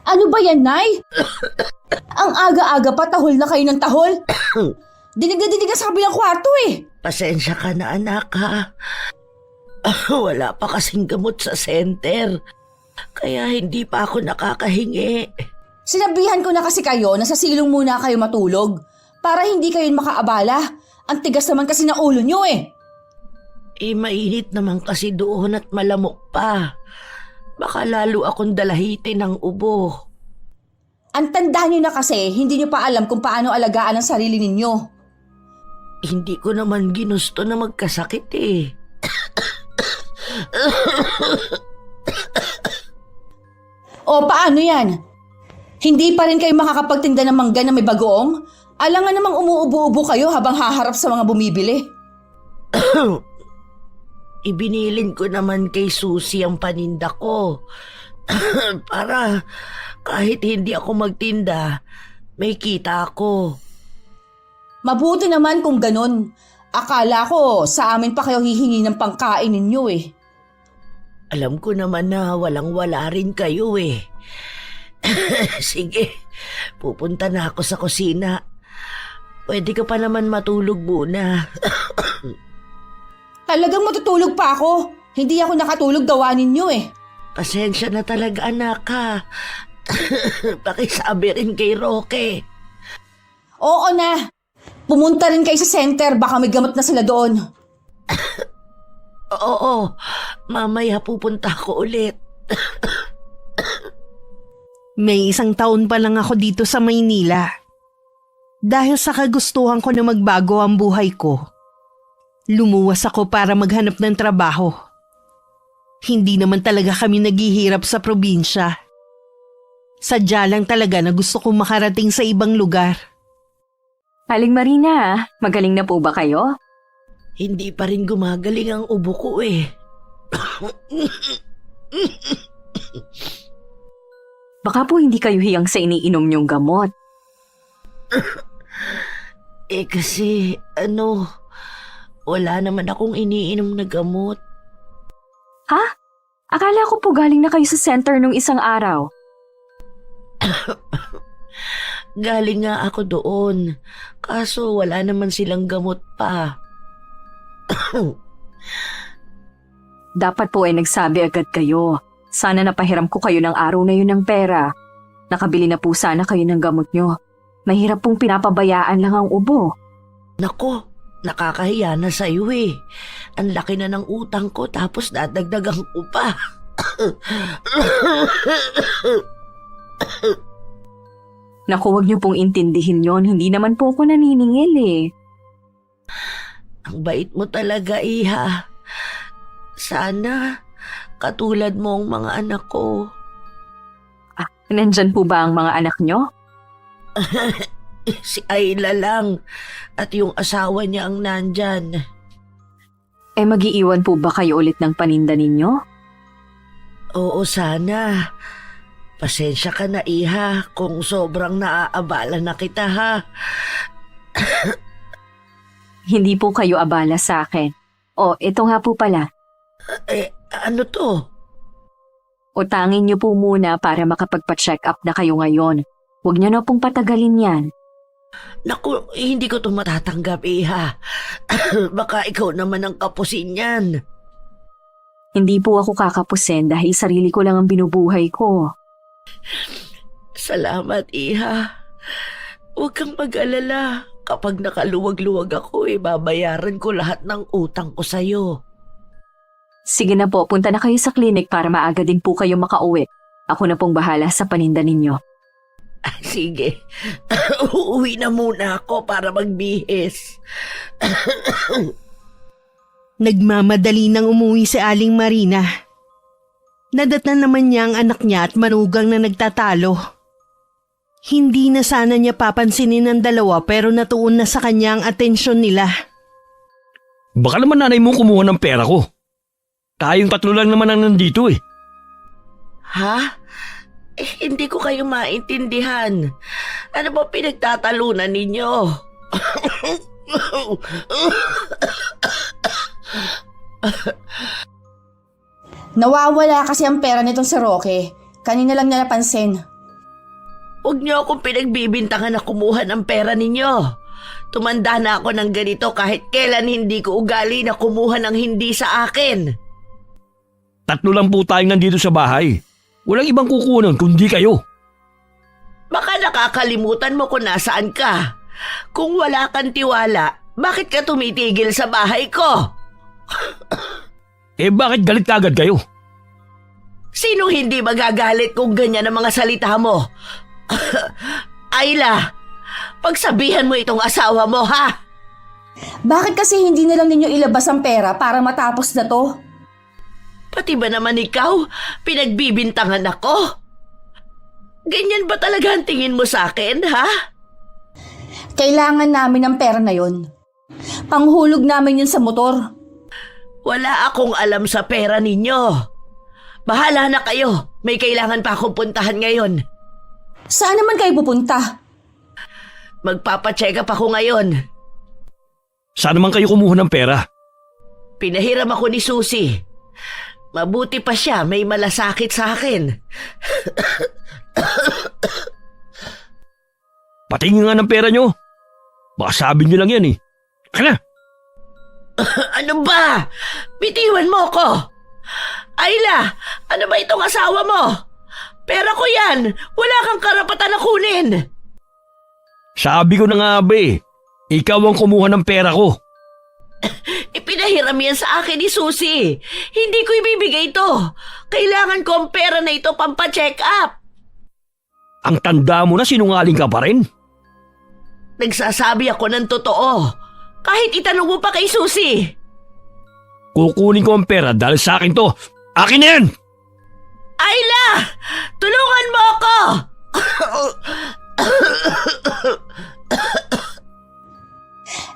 Ano ba yan, Nay? Ang aga-aga pa, tahol na kayo ng tahol. Dinig na dinig sa kabilang kwarto eh. Pasensya ka na anak ha. Wala pa kasing gamot sa center. Kaya hindi pa ako nakakahingi. Sinabihan ko na kasi kayo na sa silong muna kayo matulog para hindi kayo makaabala. Ang tigas naman kasi ng ulo nyo eh. Mainit naman kasi doon at malamok pa. Baka lalo akong dalahitin ng ubo. Ang tanda nyo na kasi, hindi nyo pa alam kung paano alagaan ang sarili ninyo. Hindi ko naman ginusto na magkasakit eh. O paano yan? Hindi pa rin kayo makakapagtinda ng mangga na may bagoong? Alangan namang umuubo-ubo kayo habang haharap sa mga bumibili. Ibinilin ko naman kay Susie ang paninda ko. Para kahit hindi ako magtinda, may kita ako. Mabuti naman kung ganun. Akala ko sa amin pa kayo hihingi ng pangkain ninyo eh. Alam ko naman na walang-wala rin kayo eh. Sige, pupunta na ako sa kusina. Pwede ka pa naman matulog muna. Talagang matutulog pa ako. Hindi ako nakatulog gawa ninyo eh. Pasensya na talaga anak ha. Pakisabi rin kay Roque. Oo na. Pumunta rin kayo sa center, baka may gamot na sila doon. Oo, mamaya pupunta ako ulit. May 1 taon pa lang ako dito sa Maynila. Dahil sa kagustuhan ko na magbago ang buhay ko, lumuwas ako para maghanap ng trabaho. Hindi naman talaga kami naghihirap sa probinsya. Sadya lang talaga na gusto kong makarating sa ibang lugar. Aling Marina, magaling na po ba kayo? Hindi pa rin gumagaling ang ubo ko eh. Baka po hindi kayo hiyang sa iniinom niyong gamot. Kasi wala naman akong iniinom na gamot. Ha? Akala ko po galing na kayo sa center nung isang araw. Galing nga ako doon. Kaso wala naman silang gamot pa. Dapat po ay nagsabi agad kayo. Sana napahiram ko kayo ng araw na yun ng pera. Nakabili na po sana kayo ng gamot nyo. Mahirap pong pinapabayaan lang ang ubo. Nako, nakakahiya na sa'yo eh. Ang laki na ng utang ko tapos dadagdagan ko pa. Naku, huwag niyo pong intindihin yon. Hindi naman po ako naniningil eh. Ang bait mo talaga, iha. Sana katulad mo ang mga anak ko. Nandyan po ba ang mga anak nyo? Si Ayla lang at yung asawa niya ang nandyan. Mag-iiwan po ba kayo ulit ng paninda ninyo? Oo, sana. Pasensya ka na, iha, kung sobrang naaabala na kita, ha? Hindi po kayo abala sa akin. Ito nga po pala. Ano to? Utangin niyo po muna para makapagpa-check up na kayo ngayon. Huwag niyo na pong patagalin yan. Naku, hindi ko to matatanggap, iha. Baka ikaw naman ang kapusin yan. Hindi po ako kakapusin dahil sarili ko lang ang binubuhay ko. Salamat, iha. Huwag kang mag-alala. Kapag nakaluwag-luwag ako, babayaran ko lahat ng utang ko sa'yo. Sige na po, punta na kayo sa klinik para maaga din po kayo makauwi. Ako na pong bahala sa paninda ninyo. Sige, uuwi na muna ako para magbihis. Nagmamadali nang umuwi si Aling Marina. Nadatnan naman niya ang anak niya at manugang na nagtatalo. Hindi na sana niya papansinin ng dalawa pero natuon na sa kanya ang atensyon nila. Baka naman nanay mo kumuha ng pera ko. Tayong 3 lang naman ang nandito eh. Ha? Hindi ko kayo maintindihan. Ano ba pinagtatalunan ninyo? Nawawala kasi ang pera nitong si Roque. Kanina lang niya napansin. Huwag niyo akong pinagbibintangan na kumuha ng pera ninyo. Tumanda na ako ng ganito kahit kailan hindi ko ugali na kumuha ng hindi sa akin. 3 lang po tayong nandito sa bahay. Walang ibang kukunan kundi kayo. Baka nakakalimutan mo kung nasaan ka. Kung wala kang tiwala, bakit ka tumitigil sa bahay ko? Eh bakit galit agad kayo? Sino hindi magagalit kung ganyan ang mga salita mo? Ayla, pagsabihan mo itong asawa mo, ha? Bakit kasi hindi na lang ninyo ilabas ang pera para matapos na to? Pati ba naman ikaw, pinagbibintangan ako? Ganyan ba talaga ang tingin mo sa akin, ha? Kailangan namin ng pera na yon. Panghulog namin yun sa motor. Wala akong alam sa pera ninyo. Bahala na kayo, may kailangan pa akong puntahan ngayon. Saan naman kayo pupunta? Magpapacheck up ako ngayon. Saan naman kayo kumuha ng pera? Pinahiram ako ni Susie. Mabuti pa siya, may malasakit sa akin. Patingin nga ng pera nyo. Baka sabi nyo lang yan eh. Kana? Ano ba? Bitiwan mo ko! Ayla, ano ba itong asawa mo? Pera ko yan! Wala kang karapatan na kunin! Sabi ko na nga ba eh. Ikaw ang kumuha ng pera ko. Ipinahiram yan sa akin ni Susie. Hindi ko ibibigay ito. Kailangan ko ang pera na ito pampacheck up. Ang tanda mo na sinungaling ka pa rin. Nagsasabi ako ng totoo. Kahit itanong mo pa kay Susie. Kukunin ko ang pera dahil sa akin to. Akin na yan! Ayla! Tulungan mo ako!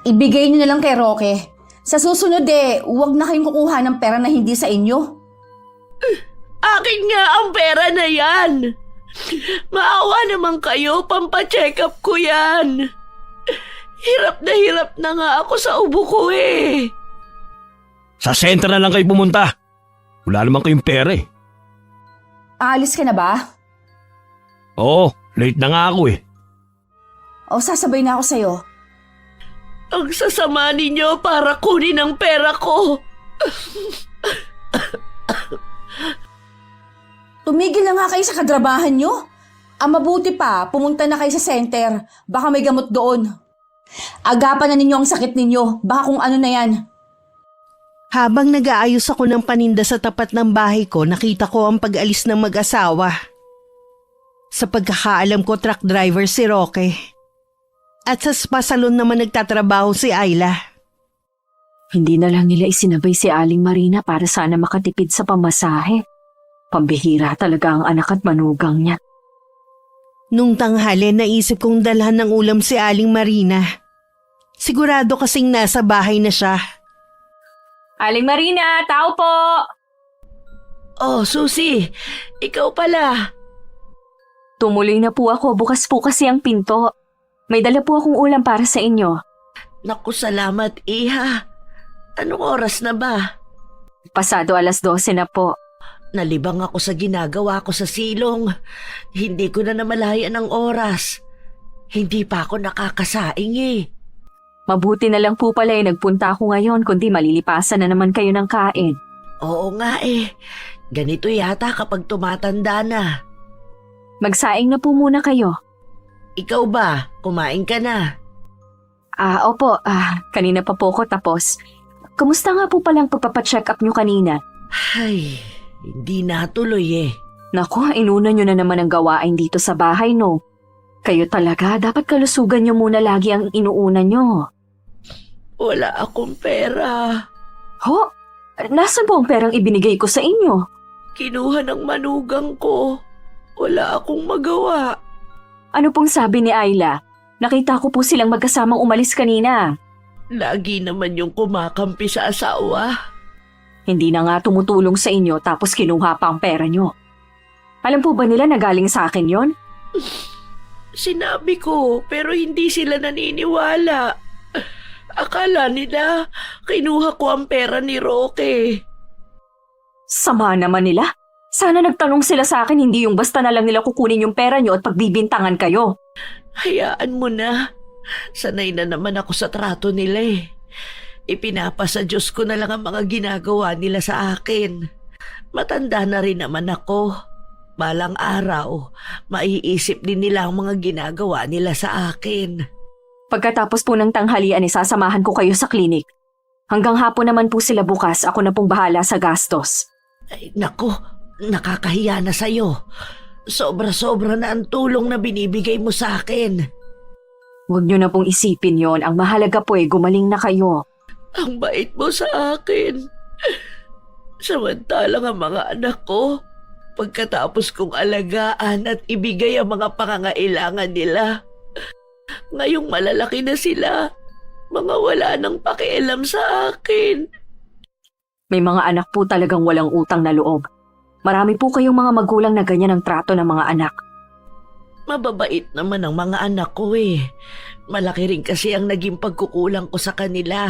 Ibigay niyo na lang kay Roque. Sa susunod huwag na kayong kukuha ng pera na hindi sa inyo. Akin nga ang pera na yan. Maawa naman kayo, pampacheck up ko yan. Hirap na nga ako sa ubo ko eh. Sa center na lang kayo pumunta. Wala naman kayong pera eh. Aalis ka na ba? Oo, late na nga ako eh. O sasabay na ako sa'yo. Ang sasama ninyo para kunin ang pera ko. Tumigil na nga kayo sa kadrabahan nyo. Ang mabuti pa, pumunta na kayo sa center. Baka may gamot doon. Agapan na ninyo ang sakit ninyo. Baka kung ano na yan. Habang nag-aayos ako ng paninda sa tapat ng bahay ko, nakita ko ang pag-alis ng mag-asawa. Sa pagkakaalam ko, truck driver si Roque. At sa spa salon naman nagtatrabaho si Ayla. Hindi na lang nila isinabay si Aling Marina para sana makatipid sa pamasahe. Pambihira talaga ang anak at manugang niya. Nung tanghali, naisip kong dalhan ng ulam si Aling Marina. Sigurado kasing nasa bahay na siya. Aling Marina, tao po! Oh, Susie, ikaw pala. Tumuloy na po ako, bukas po kasi ang pinto. May dala po akong ulam para sa inyo. Naku, salamat, Iha. Anong oras na ba? Pasado 12:00 na po. Nalibang ako sa ginagawa ko sa silong. Hindi ko na namalayan ang oras. Hindi pa ako nakakasaing eh. Mabuti na lang po pala nagpunta ako ngayon kundi malilipasan na naman kayo ng kain. Oo nga eh. Ganito yata kapag tumatanda na. Magsaing na po muna kayo. Ikaw ba? Kumain ka na? Opo. Kanina pa po ako tapos. Kumusta nga po palang pagpapacheck up nyo kanina? Ay, hindi natuloy eh. Naku, inuna nyo na naman ang gawain dito sa bahay, no? Kayo talaga, dapat kalusugan nyo muna lagi ang inuuna nyo. Wala akong pera. Ho? Nasaan po ang perang ibinigay ko sa inyo? Kinuha ng manugang ko. Wala akong magawa. Ano pong sabi ni Ayla? Nakita ko po silang magkasamang umalis kanina. Lagi naman yung kumakampi sa asawa. Hindi na nga tumutulong sa inyo tapos kinuha pa ang pera nyo. Alam po ba nila na galing sa akin yon? Sinabi ko, pero hindi sila naniniwala. Akala nila, kinuha ko ang pera ni Roque. Sama naman nila. Sana nagtanong sila sa akin, hindi yung basta na lang nila kukunin yung pera nyo at pagbibintangan kayo. Hayaan mo na. Sanay na naman ako sa trato nila eh. Ipinapasa Diyos ko na lang ang mga ginagawa nila sa akin. Matanda na rin naman ako. Balang araw, maiisip din nila ang mga ginagawa nila sa akin. Pagkatapos po ng tanghalian, isasamahan ko kayo sa klinik. Hanggang hapon naman po sila bukas, ako na pong bahala sa gastos. Ay, nako, nakakahiya na sa'yo. Sobra-sobra na ang tulong na binibigay mo sa akin. Huwag nyo na pong isipin yon. Ang mahalaga po gumaling na kayo. Ang bait mo sa akin. Samantalang ang mga anak ko, pagkatapos kong alagaan at ibigay ang mga pangangailangan nila, ngayong malalaki na sila, mga wala nang pakialam sa akin. May mga anak po talagang walang utang na loob. Marami po kayong mga magulang na ganyan ang trato ng mga anak. Mababait naman ang mga anak ko eh. Malaki rin kasi ang naging pagkukulang ko sa kanila.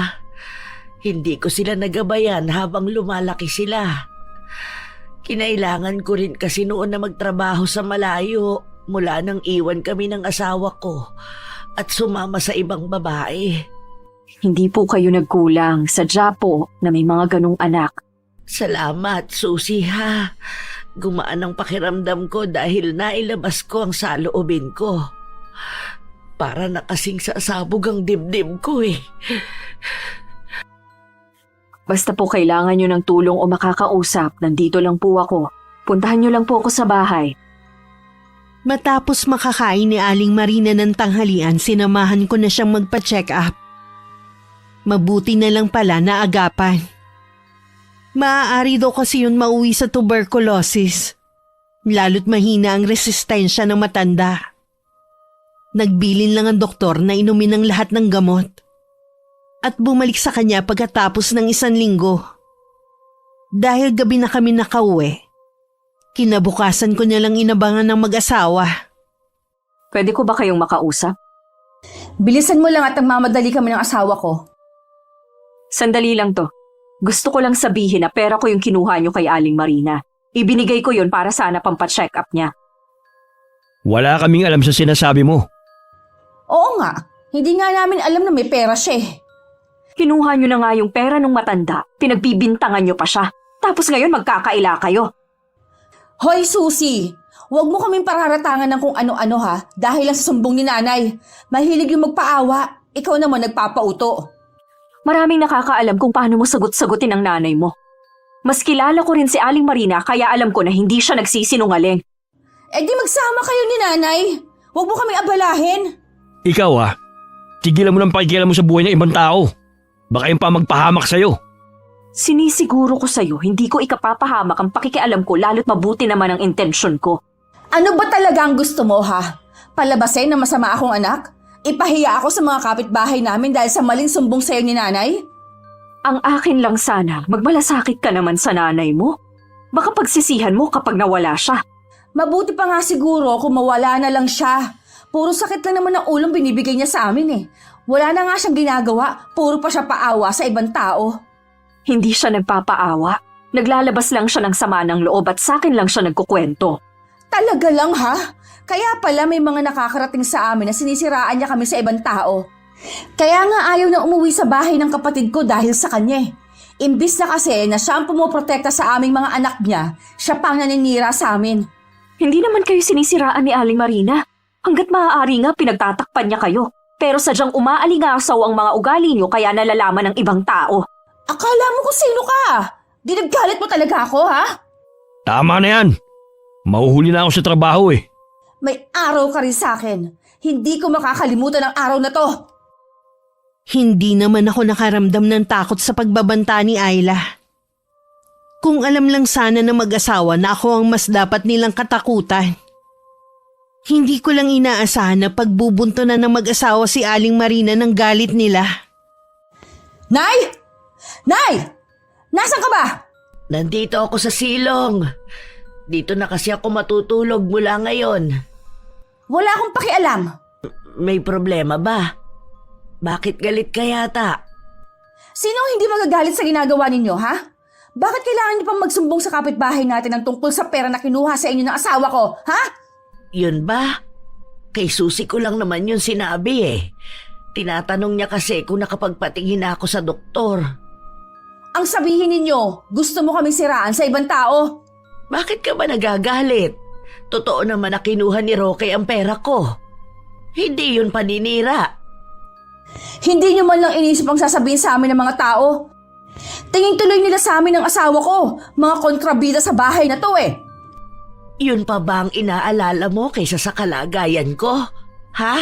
Hindi ko sila nagabayan habang lumalaki sila. Kinailangan ko rin kasi noon na magtrabaho sa malayo mula nang iwan kami ng asawa ko at sumama sa ibang babae. Hindi po kayo nagkulang. Sadya po na may mga ganong anak. Salamat, Susie ha. Gumaan ang pakiramdam ko dahil nailabas ko ang saloobin ko. Para na kasing sasabog ang dibdib ko eh. Basta po kailangan nyo ng tulong o makakausap, nandito lang po ako. Puntahan nyo lang po ako sa bahay. Matapos makakain ni Aling Marina ng tanghalian, sinamahan ko na siyang magpa-check up. Mabuti na lang pala na agapan. Maaari daw kasi yun mauwi sa tuberculosis. Lalo't mahina ang resistensya ng matanda. Nagbilin lang ang doktor na inumin ang lahat ng gamot. At bumalik sa kanya pagkatapos ng 1 linggo. Dahil gabi na kami nakauwi, kinabukasan ko niya lang inabangan ng mag-asawa. Pwede ko ba kayong makausap? Bilisan mo lang at mamadali kami ng asawa ko. Sandali lang to. Gusto ko lang sabihin na pera ko yung kinuha nyo kay Aling Marina. Ibinigay ko yun para sana pampacheck up niya. Wala kaming alam sa sinasabi mo. Oo nga, hindi nga namin alam na may pera siya eh. Kinuha nyo na nga yung pera nung matanda, pinagbibintangan nyo pa siya. Tapos ngayon magkakaila kayo. Hoy Susie, huwag mo kaming pararatangan ng kung ano-ano ha, dahil lang sa sumbong ni nanay. Mahilig yung magpaawa, ikaw naman nagpapauto. Maraming nakakaalam kung paano mo sagot-sagutin ang nanay mo. Mas kilala ko rin si Aling Marina kaya alam ko na hindi siya nagsisinungaling. Eh di magsama kayo ni nanay. Huwag mo kaming abalahin. Ikaw tigilan mo ng pakikialam mo sa buhay ng ibang tao. Baka yung pa magpahamak sa'yo. Sinisiguro ko sa'yo, hindi ko ikapapahamak ang pakikialam ko lalo't mabuti naman ang intensyon ko. Ano ba talaga ang gusto mo ha? Palabasin na masama akong anak? Ipahiya ako sa mga kapitbahay namin dahil sa maling sumbong sa'yo ni nanay? Ang akin lang sana, magmalasakit ka naman sa nanay mo. Baka pagsisihan mo kapag nawala siya. Mabuti pa nga siguro kung mawala na lang siya. Puro sakit lang naman ang ulong binibigay niya sa amin eh. Wala na nga siyang ginagawa, puro pa siya paawa sa ibang tao. Hindi siya nagpapaawa. Naglalabas lang siya ng sama ng loob at sa akin lang siya nagkukwento. Talaga lang ha? Kaya pala may mga nakakarating sa amin na sinisiraan niya kami sa ibang tao. Kaya nga ayaw na umuwi sa bahay ng kapatid ko dahil sa kanya. Imbis na kasi na siya ang pumoprotekta sa aming mga anak niya, siya pang naninira sa amin. Hindi naman kayo sinisiraan ni Aling Marina. Hanggat maaari nga pinagtatakpan niya kayo. Pero sadyang umaalingasaw ang mga ugali niyo kaya nalalaman ng ibang tao. Akala mo kung sino ka? Dinagalit mo talaga ako ha? Tama na yan. Mahuhuli na ako sa trabaho eh. May araw ka rin sa akin. Hindi ko makakalimutan ang araw na to. Hindi naman ako nakaramdam ng takot sa pagbabanta ni Ayla. Kung alam lang sana ng mag-asawa na ako ang mas dapat nilang katakutan. Hindi ko lang inaasahan na pagbubunto na ng mag-asawa si Aling Marina ng galit nila. Nay! Nay! Nasaan ka ba? Nandito ako sa silong. Dito na kasi ako matutulog mula ngayon. Wala akong pakialam. May problema ba? Bakit galit ka yata? Sino ang hindi magagalit sa ginagawa ninyo, ha? Bakit kailangan niyo pang magsumbong sa kapitbahay natin ng tungkol sa pera na kinuha sa inyo ng asawa ko, ha? Yun ba? Kay Susi ko lang naman yun sinabi eh. Tinatanong niya kasi kung nakapagpatingin na ako sa doktor. Ang sabihin ninyo, gusto mo kaming siraan sa ibang tao. Bakit ka ba nagagalit? Totoo naman na kinuha ni Roque ang pera ko. Hindi yun paninira. Hindi niyo man lang inisip ang sasabihin sa amin ng mga tao. Tingin tuloy nila sa amin ng asawa ko, mga kontrabida sa bahay na to eh. Yun pa ba ang inaalala mo kaysa sa kalagayan ko? Ha?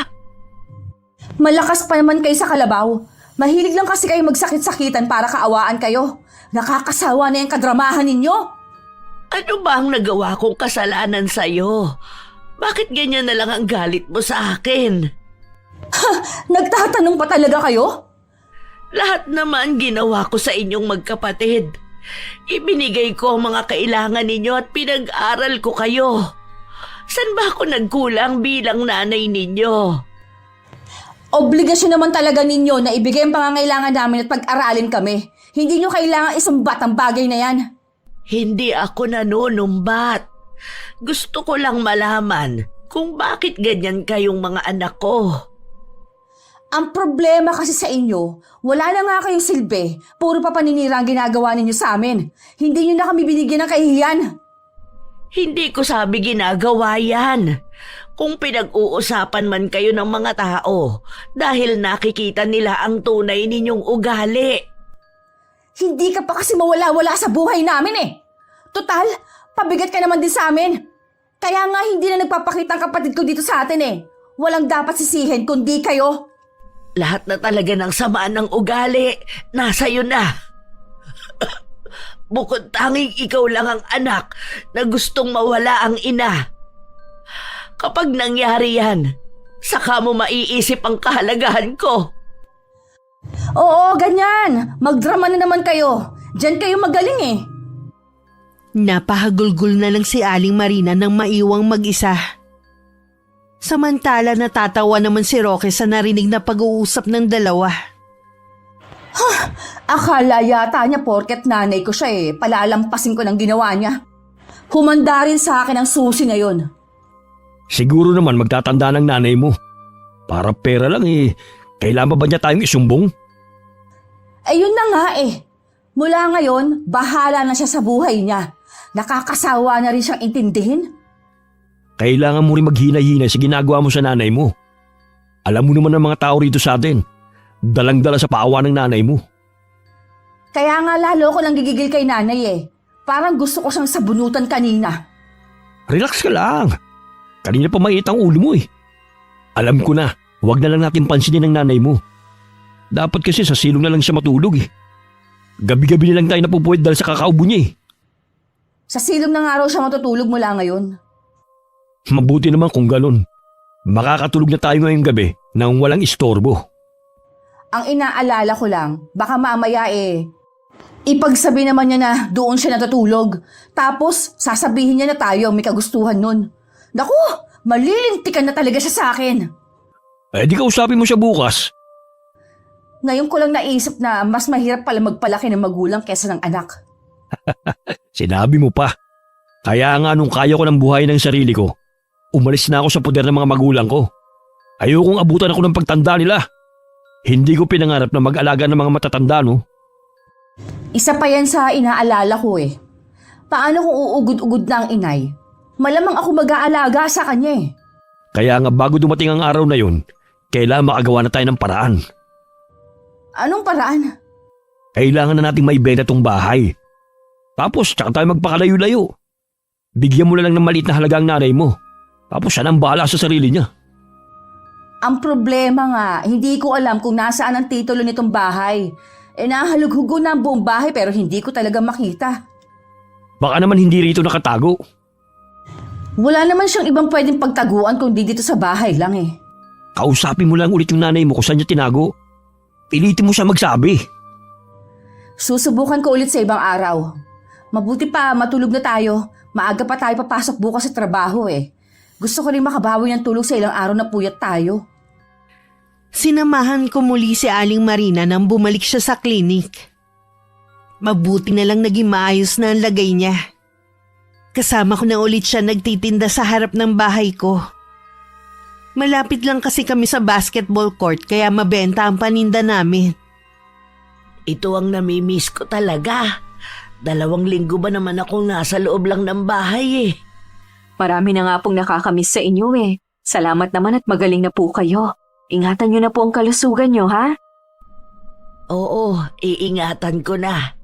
Malakas pa naman kayo sa kalabaw. Mahilig lang kasi kayo magsakit-sakitan para kaawaan kayo. Nakakasawa na yung kadramahan ninyo. Ano ba ang nagawa kong kasalanan sa'yo? Bakit ganyan na lang ang galit mo sa akin? Nagtatanong pa talaga kayo? Lahat naman ginawa ko sa inyong magkapatid. Ibinigay ko ang mga kailangan ninyo at pinag-aral ko kayo. San ba ako nagkulang bilang nanay ninyo? Obligasyon naman talaga ninyo na ibigay ang pangangailangan namin at pag-aralin kami. Hindi nyo kailangan isumbat ang bagay na yan. Hindi ako nanunumbat. Gusto ko lang malaman kung bakit ganyan kayong mga anak ko. Ang problema kasi sa inyo, wala na nga kayong silbi. Puro pa paninira ang ginagawa ninyo sa amin. Hindi nyo na kami binigyan ng kahihiyan. Hindi ko sabi ginagawa yan. Kung pinag-uusapan man kayo ng mga tao dahil nakikita nila ang tunay ninyong ugali. Hindi ka pa kasi mawala-wala sa buhay namin eh. Total, pabigat ka naman din sa amin. Kaya nga hindi na nagpapakita ang kapatid ko dito sa atin eh. Walang dapat sisihin kundi kayo. Lahat na talaga ng samaan ng ugali, nasa iyo na. Bukod tanging ikaw lang ang anak na gustong mawala ang ina. Kapag nangyari yan, saka mo maiisip ang kahalagahan ko. Oo, ganyan. Magdrama na naman kayo. Diyan kayo magaling eh. Napahagulgul na lang si Aling Marina nang maiwang mag-isa. Samantala natatawa naman si Roque sa narinig na pag-uusap ng dalawa. Akala yata niya porket nanay ko siya eh. Palalampasin ko ng ginawa niya. Humanda rin sa akin ang susi ngayon. Siguro naman magtatanda ng nanay mo. Para pera lang eh. Kailangan ba niya tayong isumbong? Ayun na nga eh. Mula ngayon, bahala na siya sa buhay niya. Nakakasawa na rin siyang intindihin. Kailangan mo rin maghinay-hinay sa ginagawa mo sa nanay mo. Alam mo naman ang mga tao rito sa atin. Dalang-dala sa paawa ng nanay mo. Kaya nga lalo ko lang gigigil kay nanay eh. Parang gusto ko siyang sabunutan kanina. Relax ka lang. Kanina pa maiit ang ulo mo eh. Alam ko na, huwag na lang natin pansinin ang nanay mo. Dapat kasi sa silong na lang siya matulog eh. Gabi-gabi na lang tayo napupuwid dahil sa kakaubo niya eh. Sa silong ng araw siya matutulog mula ngayon. Mabuti naman kung ganun. Makakatulog na tayo ngayong gabi nang walang istorbo. Ang inaalala ko lang, baka mamaya eh, ipagsabi naman niya na doon siya natutulog. Tapos, sasabihin niya na tayo ang may kagustuhan nun. Naku, malilintikan na talaga siya sa akin. Eh di kausapin mo siya bukas. Ngayon ko lang naisip na mas mahirap pala magpalaki ng magulang kesa ng anak. Sinabi mo pa. Kaya nga nung kaya ko ng buhay ng sarili ko, umalis na ako sa poder ng mga magulang ko. Ayokong abutan ako ng pagtanda nila. Hindi ko pinangarap na mag-alaga ng mga matatanda, no? Isa pa yan sa inaalala ko eh. Paano kung uugod-ugod na ang inay? Malamang ako mag-aalaga sa kanya eh. Kaya nga bago dumating ang araw na yun, kailangan makagawa na tayo ng paraan. Anong paraan? Kailangan na nating maibenta tong bahay. Tapos, tsaka tayo magpakalayo-layo. Bigyan mo na lang ng maliit na halaga ang nanay mo. Tapos siya nang bahala sa sarili niya. Ang problema nga, hindi ko alam kung nasaan ang titulo nitong bahay. Nahalughugo na ang buong bahay pero hindi ko talaga makita. Baka naman hindi rito nakatago. Wala naman siyang ibang pwedeng pagtaguan kundi dito sa bahay lang eh. Kausapin mo lang ulit yung nanay mo kung saan niya tinago. Pilitin mo siya magsabi. Susubukan ko ulit sa ibang araw. Mabuti pa, matulog na tayo. Maaga pa tayo papasok bukas sa trabaho eh. Gusto ko rin makabawi ng tulog sa ilang araw na puyat tayo. Sinamahan ko muli si Aling Marina nang bumalik siya sa klinik. Mabuti na lang naging maayos na ang lagay niya. Kasama ko na ulit siya nagtitinda sa harap ng bahay ko. Malapit lang kasi kami sa basketball court kaya mabenta ang paninda namin. Ito ang namimiss ko talaga. 2 linggo ba naman akong nasa loob lang ng bahay eh. Marami na nga pong nakakamiss sa inyo eh. Salamat naman at magaling na po kayo. Ingatan niyo na po ang kalusugan niyo, ha? Oo, iingatan ko na.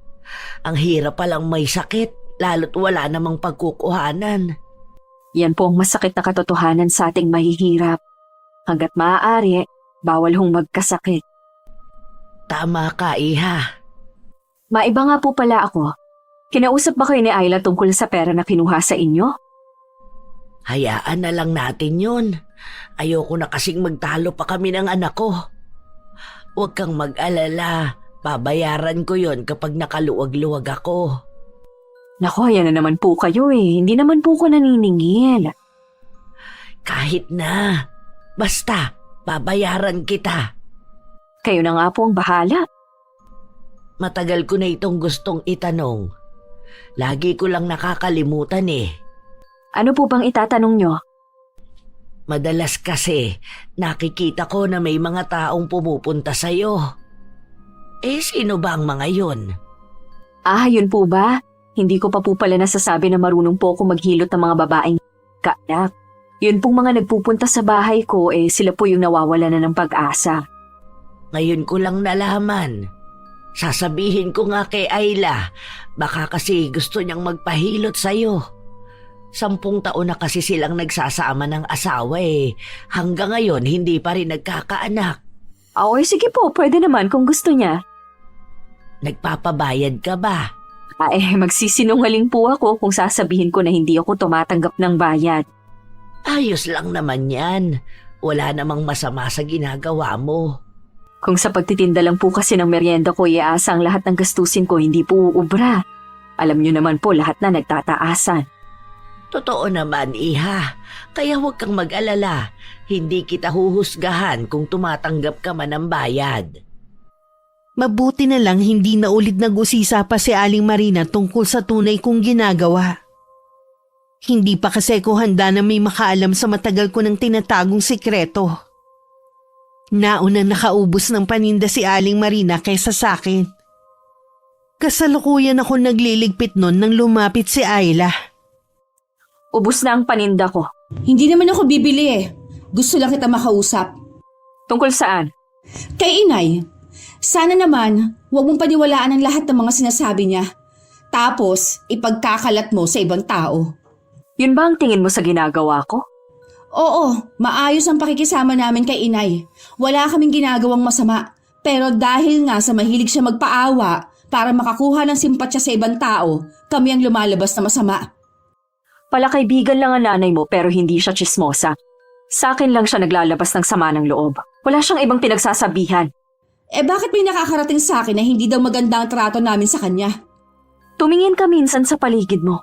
Ang hirap palang may sakit, lalo't wala namang pagkukuhanan. Yan po ang masakit na katotohanan sa ating mahihirap. Hanggat maaari, bawal hong magkasakit. Tama ka, Iha. Maiba nga po pala ako. Kinausap ba kayo ni Ayla tungkol sa pera na kinuha sa inyo? Hayaan na lang natin yun. Ayoko na kasing magtalo pa kami ng anak ko. Huwag kang mag-alala. Babayaran ko yon kapag nakaluwag-luwag ako. Nako, yan na naman po kayo eh. Hindi naman po ko naniningil. Kahit na. Basta, babayaran kita. Kayo na nga po ang bahala. Matagal ko na itong gustong itanong. Lagi ko lang nakakalimutan eh. Ano po bang itatanong nyo? Madalas kasi nakikita ko na may mga taong pumupunta sa'yo. Eh, sino ba ang mga yun? Ah, yun po ba? Hindi ko pa po pala nasasabi na marunong po ako maghilot ng mga babaeng kaanak. Yun pong mga nagpupunta sa bahay ko, sila po yung nawawala na ng pag-asa. Ngayon ko lang nalaman. Sasabihin ko nga kay Ayla, baka kasi gusto niyang magpahilot sa'yo. 10 taon na kasi silang nagsasama ng asawa eh. Hanggang ngayon, hindi pa rin nagkakaanak. Sige po, pwede naman kung gusto niya. Nagpapabayad ka ba? Magsisinungaling po ako kung sasabihin ko na hindi ako tumatanggap ng bayad. Ayos lang naman yan. Wala namang masama sa ginagawa mo. Kung sa pagtitinda lang po kasi ng merienda ko iaasa ang lahat ng gastusin ko, hindi po uubra. Alam niyo naman po lahat na nagtataasan. Totoo naman, Iha. Kaya huwag kang mag-alala. Hindi kita huhusgahan kung tumatanggap ka man ng bayad. Mabuti na lang hindi na ulit nag-usisa pa si Aling Marina tungkol sa tunay kong ginagawa. Hindi pa kasi ko handa na may makaalam sa matagal ko ng tinatagong sikreto. Nauna nakaubos ng paninda si Aling Marina kaysa sa akin. Kasalukuyan ako nagliligpit nun nang lumapit si Ayla. Ubus na ang paninda ko. Hindi naman ako bibili eh. Gusto lang kita makausap. Tungkol saan? Kay inay, sana naman huwag mong paniwalaan ang lahat ng mga sinasabi niya. Tapos ipagkakalat mo sa ibang tao. Yun ba ang tingin mo sa ginagawa ko? Oo, maayos ang pakikisama namin kay inay. Wala kaming ginagawang masama. Pero dahil nga sa mahilig siya magpaawa para makakuha ng simpatsya sa ibang tao, kami ang lumalabas na masama. Palakaibigan lang ang nanay mo pero hindi siya tsismosa. Sa akin lang siya naglalabas ng sama ng loob. Wala siyang ibang pinagsasabihan. Bakit may nakakarating sa akin na hindi daw maganda ang trato namin sa kanya? Tumingin ka minsan sa paligid mo.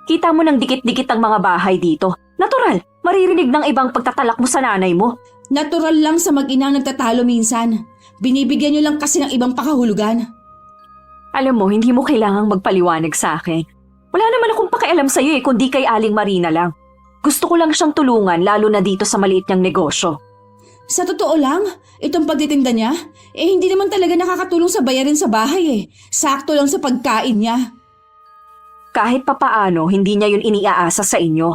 Kita mo ng dikit-dikit ang mga bahay dito. Natural, maririnig ng ibang pagtatalak mo sa nanay mo. Natural lang sa mag-inang nagtatalo minsan. Binibigyan niyo lang kasi ng ibang pakahulugan. Alam mo, hindi mo kailangang magpaliwanag sa akin. Wala naman akong pakialam sa'yo kundi kay Aling Marina lang. Gusto ko lang siyang tulungan lalo na dito sa maliit niyang negosyo. Sa totoo lang, itong pagtitinda niya, hindi naman talaga nakakatulong sa bayarin sa bahay eh. Sakto lang sa pagkain niya. Kahit papaano, hindi niya yun iniaasa sa inyo.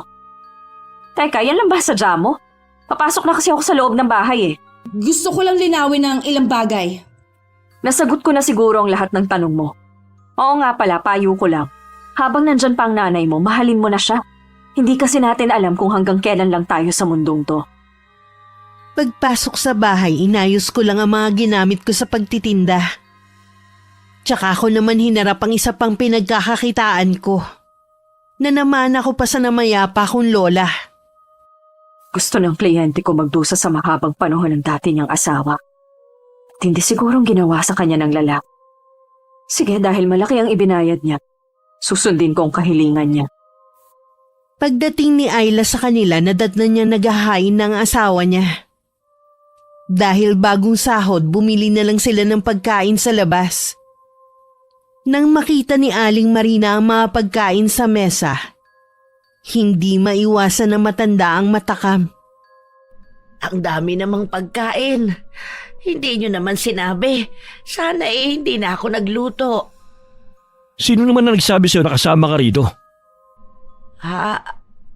Teka, yan lang ba sadya mo? Papasok na kasi ako sa loob ng bahay eh. Gusto ko lang linawin ng ilang bagay. Nasagot ko na siguro ang lahat ng tanong mo. Oo nga pala, payo ko lang. Habang nandyan pa ang nanay mo, mahalin mo na siya. Hindi kasi natin alam kung hanggang kailan lang tayo sa mundong to. Pagpasok sa bahay, inayos ko lang ang mga ginamit ko sa pagtitinda. Tsaka ako naman hinarap ang isa pang pinagkakakitaan ko. Nanamana ko pa sa namayapa kong lola. Gusto ng kliyente ko magdusa sa mahabang panahon ng dati niyang asawa. At hindi sigurong ginawa sa kanya ng lalaki. Sige, dahil malaki ang ibinayad niya, susundin ko ang kahilingan niya. Pagdating ni Ayla sa kanila, nadatnan niya naghahain ng asawa niya. Dahil bagong sahod, bumili na lang sila ng pagkain sa labas. Nang makita ni Aling Marina ang mga pagkain sa mesa, hindi maiwasan na matanda ang matakam. Ang dami namang pagkain. Hindi nyo naman sinabi. Sana hindi na ako nagluto. Sino naman na nagsabi sa'yo na kasama ka rito? Ha?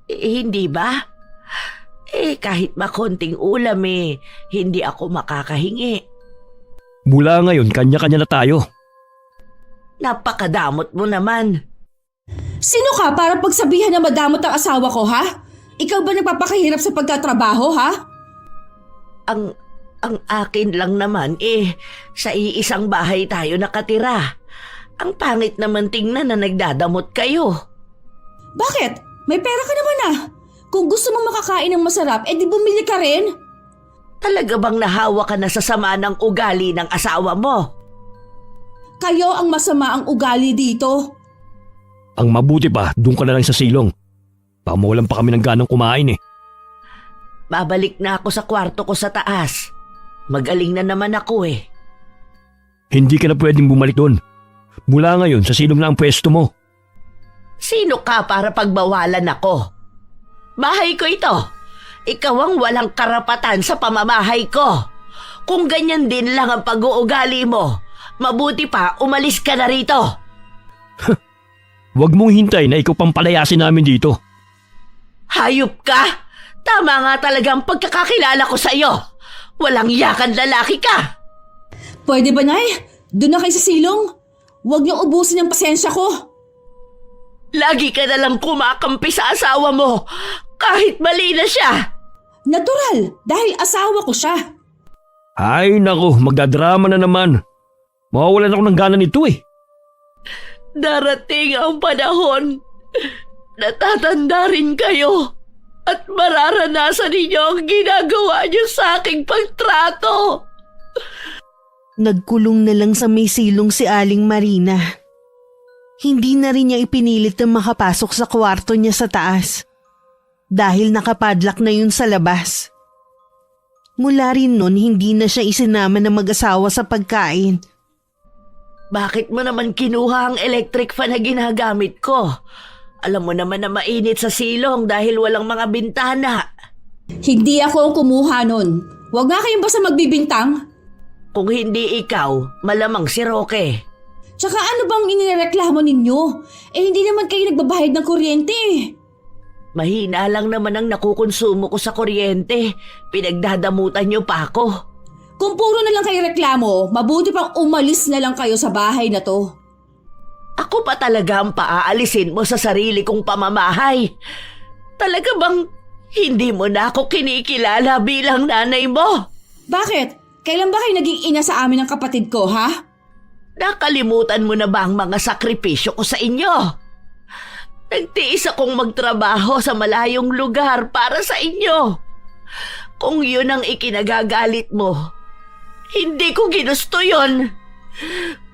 Hindi ba? Kahit ba konting ulam hindi ako makakahingi. Mula ngayon, kanya-kanya na tayo. Napakadamot mo naman. Sino ka para pagsabihan na madamot ang asawa ko, ha? Ikaw ba nagpapakahirap sa pagkatrabaho, ha? Ang akin lang naman sa iisang bahay tayo nakatira. Ang pangit naman tingnan na nagdadamot kayo. Bakit? May pera ka naman ah. Kung gusto mong makakain ng masarap, di bumili ka rin. Talaga bang nahawa ka na sa sama ng ugali ng asawa mo? Kayo ang masama ang ugali dito. Ang mabuti pa, doon ka na lang sa silong. Pamulan pa kami ng ganang kumain eh. Babalik na ako sa kwarto ko sa taas. Magaling na naman ako eh. Hindi ka na pwedeng bumalik doon. Mula ngayon, sa silong na ang pwesto mo. Sino ka para pagbawalan ako? Bahay ko ito. Ikaw ang walang karapatan sa pamamahay ko. Kung ganyan din lang ang pag-uugali mo, mabuti pa umalis ka na rito. Huwag mong hintay na ikaw pang palayasin namin dito. Hayop ka! Tama nga talaga ang pagkakakilala ko sa iyo. Walang yakan lalaki ka. Pwede ba, Nay? Doon na kayo sa silong. Huwag niyong ubusin ang pasensya ko. Lagi ka na lang kumakampi sa asawa mo, kahit mali na siya. Natural, dahil asawa ko siya. Ay naku, magdadrama na naman. Mawawalan ako ng gana nito eh. Darating ang panahon. Natatanda rin kayo. At mararanasan ninyo ang ginagawa niyo sa aking pagtrato. Nagkulong na lang sa may silong si Aling Marina. Hindi na rin niya ipinilit na makapasok sa kwarto niya sa taas. Dahil nakapadlak na yun sa labas. Mula rin nun, hindi na siya isinama ng mag-asawa sa pagkain. Bakit mo naman kinuha ang electric fan na ginagamit ko? Alam mo naman na mainit sa silong dahil walang mga bintana. Hindi ako ang kumuha nun. Huwag nga kayong basta magbibintang. Kung hindi ikaw, malamang si Roque. Tsaka ano bang inireklamo ninyo? Hindi naman kayo nagbabayad ng kuryente eh. Mahina lang naman ang nakukonsumo ko sa kuryente. Pinagdadamutan niyo pa ako. Kung puro na lang kayo reklamo, mabuti pang umalis na lang kayo sa bahay na to. Ako pa talaga ang paaalisin mo sa sarili kong pamamahay. Talaga bang hindi mo na ako kinikilala bilang nanay mo? Bakit? Kailan ba kayo naging ina sa amin ng kapatid ko, ha? Nakalimutan mo na ba ang mga sakripisyo ko sa inyo? Nagtiis akong magtrabaho sa malayong lugar para sa inyo. Kung yun ang ikinagagalit mo, hindi ko ginusto yun.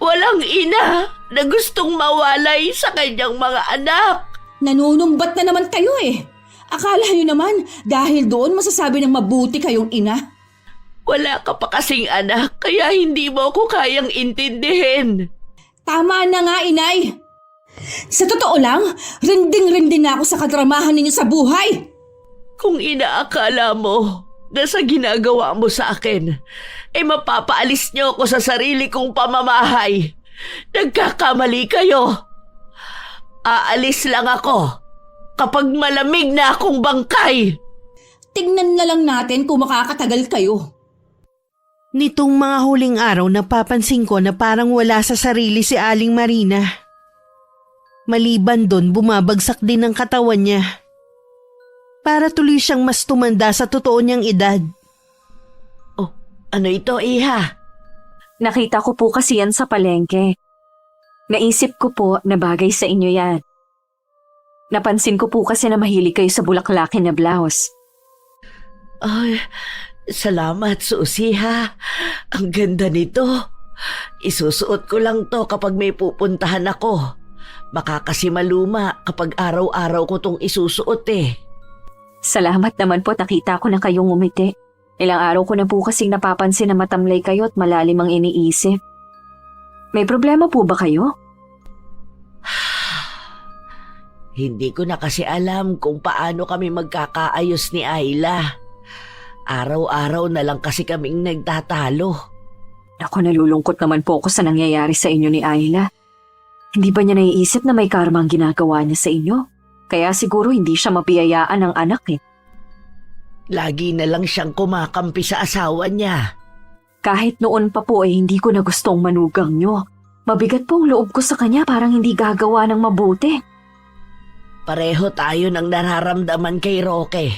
Walang ina na gustong mawalay sa kanyang mga anak. Nanunumbat na naman kayo eh. Akala nyo naman dahil doon masasabi ng mabuti kayong ina. Wala ka pa kasing anak kaya hindi mo ako kayang intindihin. Tama na nga, inay. Sa totoo lang, rinding-rinding na ako sa kadramahan ninyo sa buhay. Kung inaakala mo na sa ginagawa mo sa akin, mapapaalis niyo ako sa sarili kong pamamahay, nagkakamali kayo. Aalis lang ako kapag malamig na akong bangkay. Tignan na lang natin kung makakatagal kayo. Nitong mga huling araw napapansin ko na parang wala sa sarili si Aling Marina. Maliban doon, bumabagsak din ang katawan niya. Para tuloy siyang mas tumanda sa totoo niyang edad. Oh, ano ito, iha? Nakita ko po kasi yan sa palengke. Naisip ko po na bagay sa inyo yan. Napansin ko po kasi na mahilig kayo sa bulaklakin na blouse. Ay, salamat, Susi ha. Ang ganda nito. Isusuot ko lang to kapag may pupuntahan ako. Baka kasi maluma kapag araw-araw ko tong isusuot eh. Salamat naman po, nakita ko na kayong umiti. Ilang araw ko na po kasing napapansin na matamlay kayo at malalim ang iniisip. May problema po ba kayo? Hindi ko na kasi alam kung paano kami magkakaayos ni Ayla. Araw-araw na lang kasi kaming nagtatalo. Ako, nalulungkot naman po ako sa nangyayari sa inyo ni Ayla. Hindi ba niya naiisip na may karma ang ginagawa niya sa inyo? Kaya siguro hindi siya mabiyayaan ng anak eh. Lagi na lang siyang kumakampi sa asawa niya. Kahit noon pa po hindi ko na gustong manugang niyo. Mabigat po ang loob ko sa kanya, parang hindi gagawa ng mabuti. Pareho tayo ng nararamdaman kay Roque.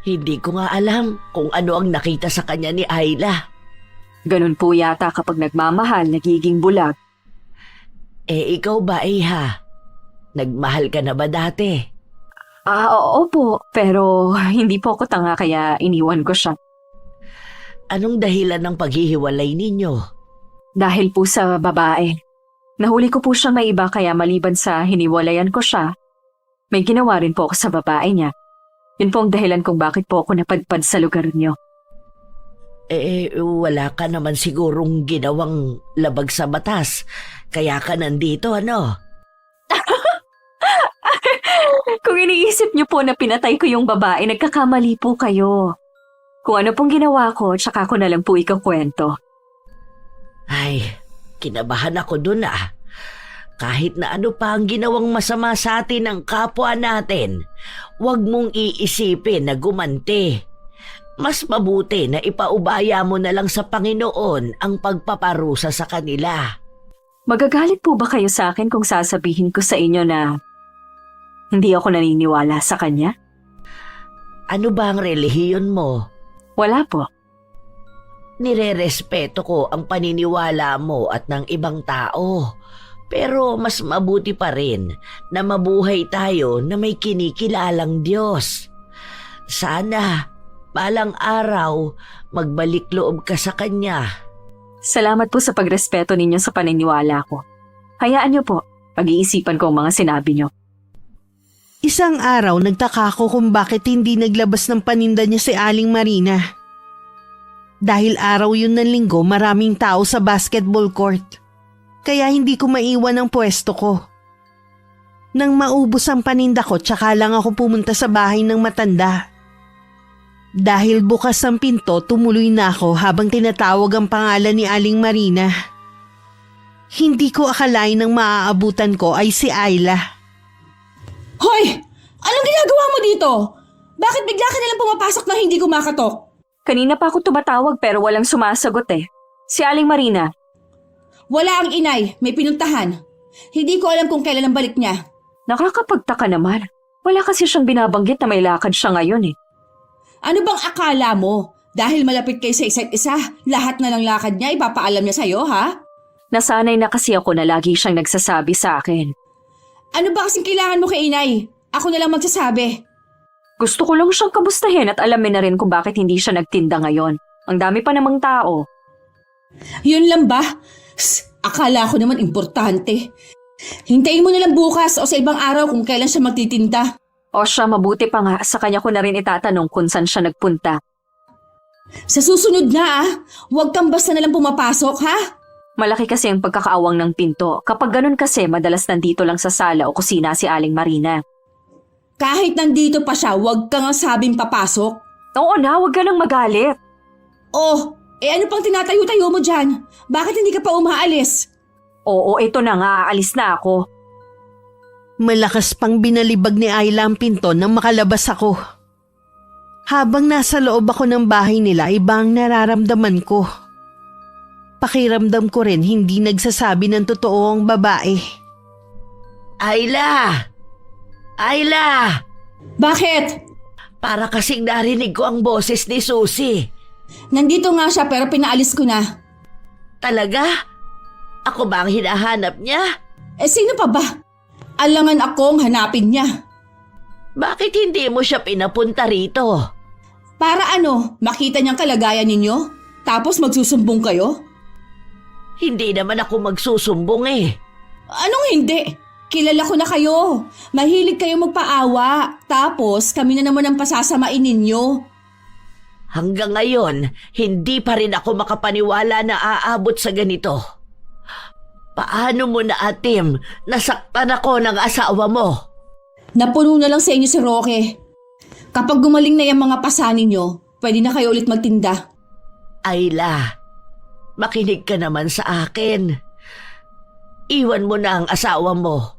Hindi ko nga alam kung ano ang nakita sa kanya ni Ayla. Ganun po yata kapag nagmamahal, nagiging bulag. Ikaw ba, Iha? Nagmahal ka na ba dati? Oo po, pero hindi po ako tanga kaya iniwan ko siya. Anong dahilan ng paghihiwalay ninyo? Dahil po sa babae. Nahuli ko po siya may iba kaya maliban sa hiniwalayan ko siya, may ginawa rin po ako sa babae niya. Yun po ang dahilan kung bakit po ako napadpad sa lugar niyo. Wala ka naman sigurong ginawang labag sa batas. Kaya ka nandito, ano? Kung iniisip niyo po na pinatay ko yung babae, nagkakamali po kayo. Kung ano pong ginawa ko, tsaka ko na lang po ikakwento. Ay, kinabahan ako dun ah. Kahit na ano pa ang ginawang masama sa atin ng kapwa natin, huwag mong iisipin na gumanti. Mas mabuti na ipaubaya mo na lang sa Panginoon ang pagpaparusa sa kanila. Magagalit po ba kayo sa akin kung sasabihin ko sa inyo na hindi ako naniniwala sa kanya? Ano ba ang relihiyon mo? Wala po. Nirerespeto ko ang paniniwala mo at ng ibang tao. Pero mas mabuti pa rin na mabuhay tayo na may kinikilalang Diyos. Sana, balang araw, magbalik loob ka sa Kanya. Salamat po sa pagrespeto ninyo sa paniniwala ko. Hayaan niyo po, pag-iisipan ko ang mga sinabi niyo. Isang araw nagtaka ko kung bakit hindi naglabas ng paninda niya si Aling Marina. Dahil araw yun ng linggo, maraming tao sa basketball court. Kaya hindi ko maiwan ang pwesto ko. Nang maubos ang paninda ko, tsaka lang ako pumunta sa bahay ng matanda. Dahil bukas ang pinto, tumuloy na ako habang tinatawag ang pangalan ni Aling Marina. Hindi ko akalain ang maaabutan ko ay si Ayla. Hoy! Anong ginagawa mo dito? Bakit bigla ka nalang pumapasok na hindi kumakatok? Kanina pa ako tumatawag pero walang sumasagot eh. Si Aling Marina. Wala ang inay, may pinuntahan. Hindi ko alam kung kailan ang balik niya. Nakakapagtaka naman. Wala kasi siyang binabanggit na may lakad siya ngayon eh. Ano bang akala mo? Dahil malapit kayo sa isa't isa, lahat na ng lakad niya ipapaalam niya sa'yo, ha? Nasanay na kasi ako na lagi siyang nagsasabi sa akin. Ano ba kasing kailangan mo kay inay? Ako na lang magsasabi. Gusto ko lang siyang kamustahin at alamin na rin kung bakit hindi siya nagtinda ngayon. Ang dami pa namang tao. Yun lang ba? Akala ko naman importante. Hintayin mo na lang bukas o sa ibang araw kung kailan siya magtitinda. O siya, mabuti pa nga, sa kanya ko na rin itatanong kung saan siya nagpunta. Sa susunod na huwag kang basta na lang pumapasok, ha? Malaki kasi ang pagkakaawang ng pinto. Kapag ganun kasi, madalas nandito lang sa sala o kusina si Aling Marina. Kahit nandito pa siya, huwag kang sabing papasok. Oo na, huwag ka nang magalit. Oh, ano pang tinatayo-tayo mo dyan? Bakit hindi ka pa umaalis? Oo, ito na nga, aalis na ako. Malakas pang binalibag ni Ayla ang pinto nang makalabas ako. Habang nasa loob ako ng bahay nila, iba ang nararamdaman ko. Pakiramdam ko rin hindi nagsasabi ng totoo ang babae. Ayla! Ayla! Bakit? Para kasing narinig ko ang boses ni Susie. Nandito nga siya pero pinaalis ko na. Talaga? Ako ba ang hinahanap niya? Sino pa ba? Alangan akong hanapin niya. Bakit hindi mo siya pinapunta rito? Para ano, makita niyang kalagayan ninyo? Tapos magsusumbong kayo? Hindi naman ako magsusumbong eh. Anong hindi? Kilala ko na kayo. Mahilig kayo magpaawa. Tapos kami na naman ang pasasamain ninyo. Hanggang ngayon, hindi pa rin ako makapaniwala na aabot sa ganito. Paano mo na, Atim, nasaktan ako ng asawa mo? Napuno na lang sa inyo si Roque. Kapag gumaling na yung mga pasanin nyo, pwede na kayo ulit magtinda. Ayla, makinig ka naman sa akin. Iwan mo na ang asawa mo.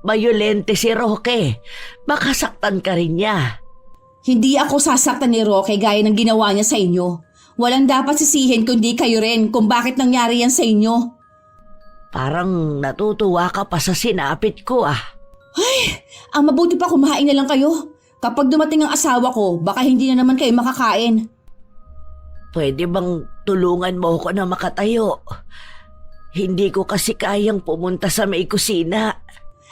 Mayolente si Roque. Baka saktan ka rin niya. Hindi ako sasaktan ni Roque gaya ng ginawa niya sa inyo. Walang dapat sisihin kundi kayo rin kung bakit nangyari yan sa inyo. Parang natutuwa ka pa sa sinapit ko ah. Ang mabuti pa kumain na lang kayo. Kapag dumating ang asawa ko, baka hindi na naman kayo makakain. Pwede bang tulungan mo ako na makatayo? Hindi ko kasi kayang pumunta sa may kusina.